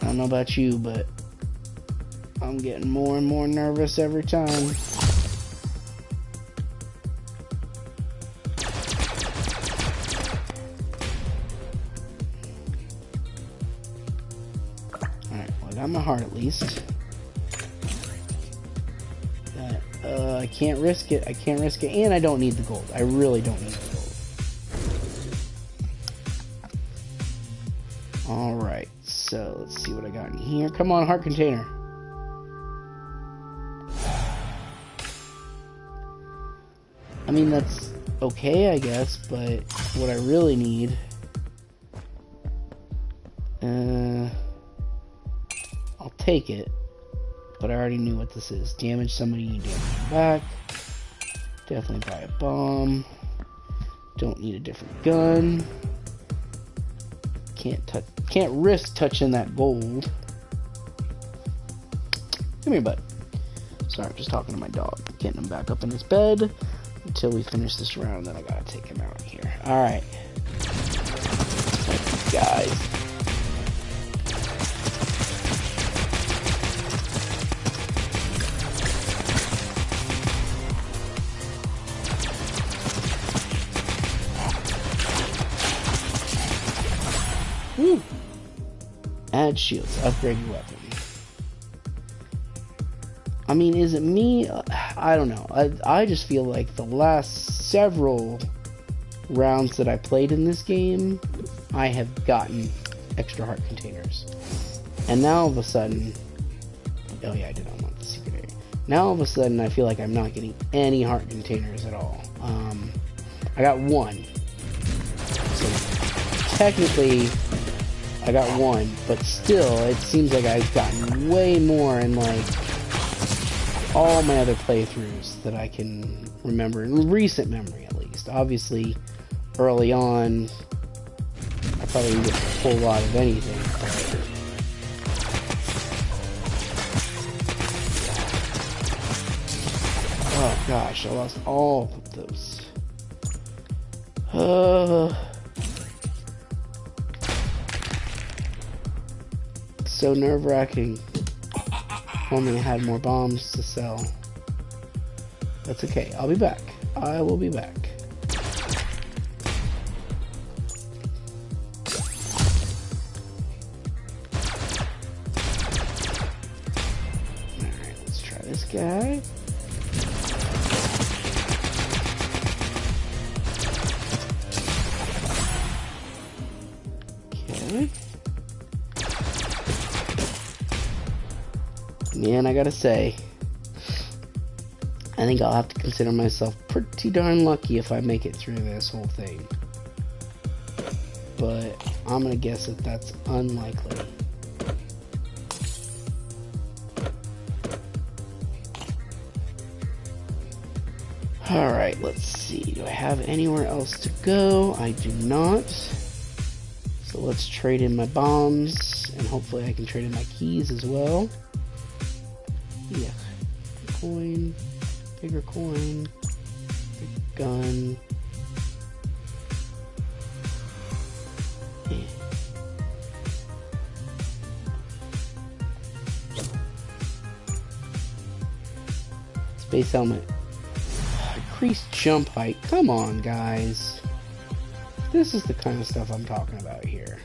I don't know about you, but I'm getting more and more nervous every time. Got my heart at least. But, I can't risk it. I can't risk it, and I don't need the gold. I really don't need the gold. Alright, so let's see what I got in here. Come on, heart container. I mean, that's okay, I guess, but what I really need... I'll take it, but I already knew what this is. Damage somebody, you damage them back. Definitely buy a bomb. Don't need a different gun. Can't risk touching that gold. Come here, bud. Sorry, I'm just talking to my dog. Getting him back up in his bed until we finish this round, then I gotta take him out here. Alright. Guys. Woo. Add shields. Upgrade your weapon. I mean, is it me? I don't know. I just feel like the last several rounds that I played in this game, I have gotten extra heart containers. And now all of a sudden... Oh yeah, I did unlock the secret area. Now all of a sudden I feel like I'm not getting any heart containers at all. I got one. So technically... I got one, but still, it seems like I've gotten way more in, like, all my other playthroughs that I can remember, in recent memory at least. Obviously, early on, I probably didn't get a whole lot of anything, but... Oh gosh, I lost all of those. So nerve-wracking. Only I had more bombs to sell. That's okay. I'll be back. I will be back. Alright, let's try this guy. Okay. Man, I gotta say, I think I'll have to consider myself pretty darn lucky if I make it through this whole thing. But I'm gonna guess that that's unlikely. Alright, let's see. Do I have anywhere else to go? I do not. So let's trade in my bombs, and hopefully I can trade in my keys as well. Yeah, coin, bigger coin, big gun. Space helmet. Increased jump height. Come on, guys. This is the kind of stuff I'm talking about here.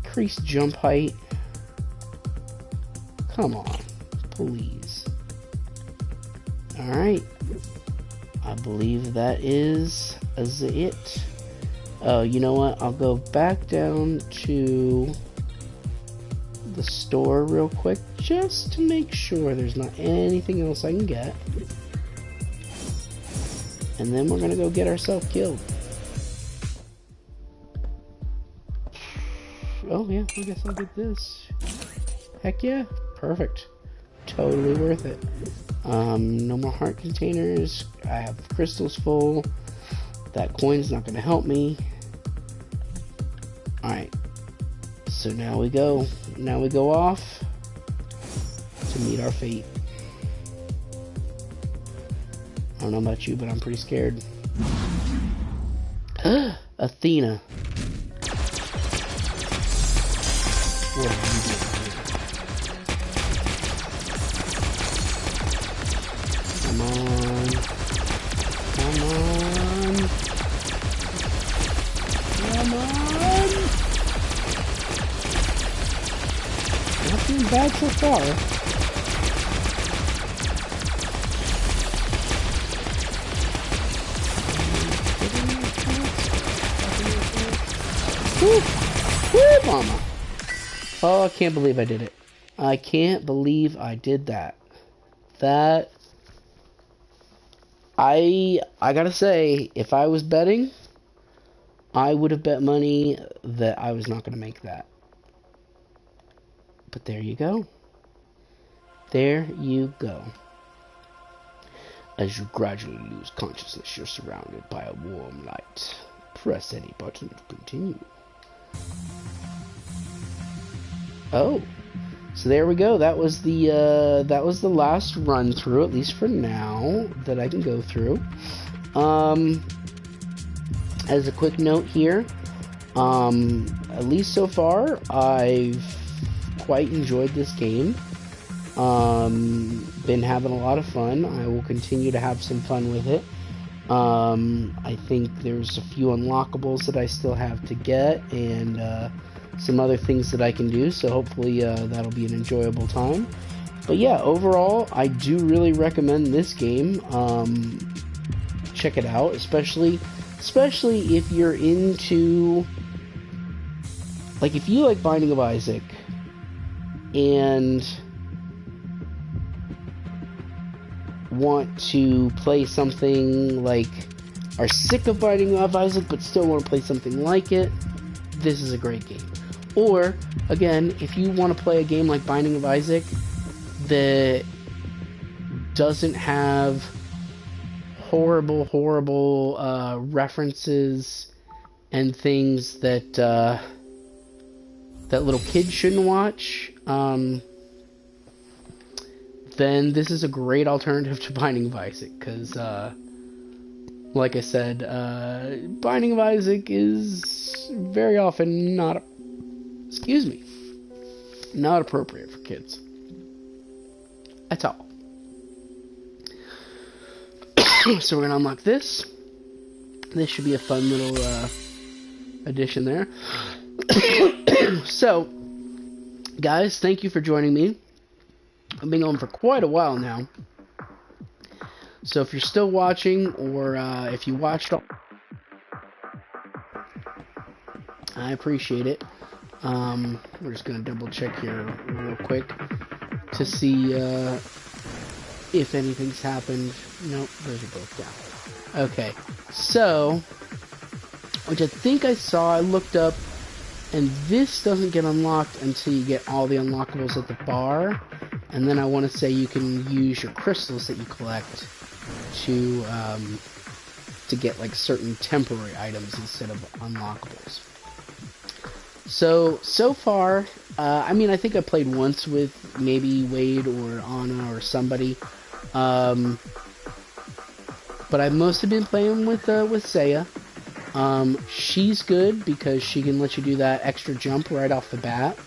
Increased jump height. Come on, please. Alright. I believe that is it. Oh, you know what? I'll go back down to the store real quick just to make sure there's not anything else I can get. And then we're gonna go get ourselves killed. Oh yeah, I guess I'll get this. Heck yeah, perfect. Totally worth it. No more heart containers. I have crystals full. That coin's not gonna help me. Alright. So now we go. Now we go off to meet our fate. I don't know about you, but I'm pretty scared. Athena. What are you doing here? Come on. Come on. Come on. Not doing bad so far. Woo! Woo, mama! Oh, I can't believe I did it. I can't believe I did that. I gotta say, if I was betting, I would have bet money that I was not gonna make that. But there you go. There you go. As you gradually lose consciousness, you're surrounded by a warm light. Press any button to continue. Oh, so there we go. That was the last run through, at least for now, that I can go through. As a quick note here, at least so far, I've quite enjoyed this game. Been having a lot of fun. I will continue to have some fun with it. I think there's a few unlockables that I still have to get, and some other things that I can do, so hopefully that'll be an enjoyable time. But yeah, overall, I do really recommend this game. Check it out, especially if you're into, like, if you like Binding of Isaac and want to play something like, are sick of Binding of Isaac but still want to play something like it, this is a great game. Or, again, if you want to play a game like Binding of Isaac that doesn't have horrible references and things that that little kids shouldn't watch, then this is a great alternative to Binding of Isaac, because, like I said, Binding of Isaac is very often not appropriate for kids at all. So we're gonna unlock this. This should be a fun little addition there. So, guys, thank you for joining me. I've been going for quite a while now. So if you're still watching, or if you watched all, I appreciate it. We're just going to double check here real quick to see if anything's happened. Nope, those are both down. Okay, so, which I think I saw, I looked up, and this doesn't get unlocked until you get all the unlockables at the bar. And then I want to say you can use your crystals that you collect to get like certain temporary items instead of unlockables. So far, I mean, I think I played once with maybe Wade or Anna or somebody. Um, but I've mostly been playing with Saya. She's good because she can let you do that extra jump right off the bat.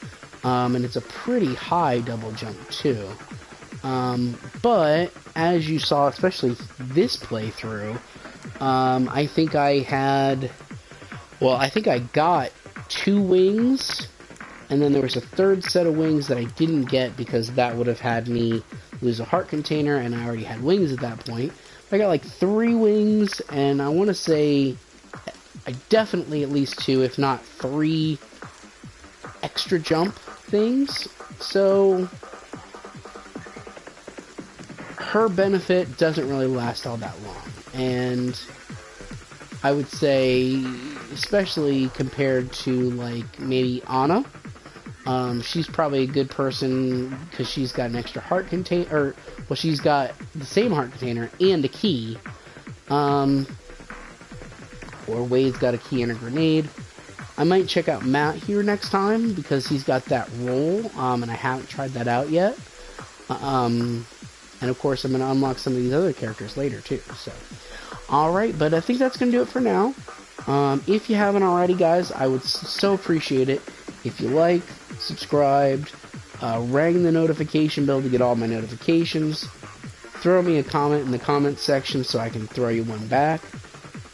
And it's a pretty high double jump too. But as you saw, especially this playthrough, I think I think I got 2 wings, and then there was a third set of wings that I didn't get because that would have had me lose a heart container, and I already had wings at that point. I got like 3 wings, and I want to say I definitely at least 2, if not 3 extra jump things. So her benefit doesn't really last all that long. And I would say, especially compared to like maybe Anna, she's probably a good person because she's got an extra heart container, or well, she's got the same heart container and a key. Or Wade's got a key and a grenade. I might check out Matt here next time because he's got that roll, and I haven't tried that out yet. And of course, I'm going to unlock some of these other characters later too. So, alright, but I think that's going to do it for now. If you haven't already, guys, I would so appreciate it if you liked, subscribed, rang the notification bell to get all my notifications. Throw me a comment in the comment section so I can throw you one back.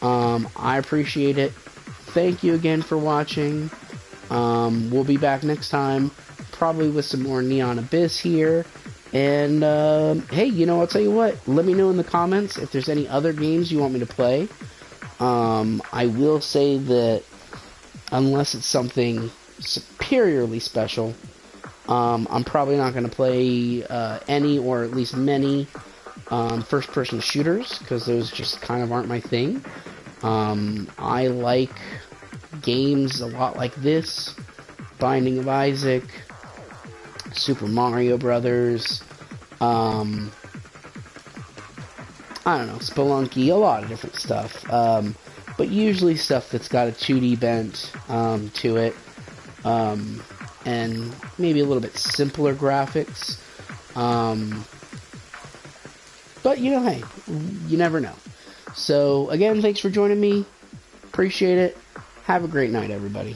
I appreciate it. Thank you again for watching. We'll be back next time, probably with some more Neon Abyss here. And, hey, I'll tell you what, let me know in the comments if there's any other games you want me to play. I will say that unless it's something superiorly special, I'm probably not going to play any, or at least many, first-person shooters, because those just kind of aren't my thing. I like games a lot like this, Binding of Isaac, Super Mario Brothers, I don't know, Spelunky, a lot of different stuff, but usually stuff that's got a 2D bent to it, and maybe a little bit simpler graphics, but hey, you never know. So again, thanks for joining me, appreciate it, have a great night everybody.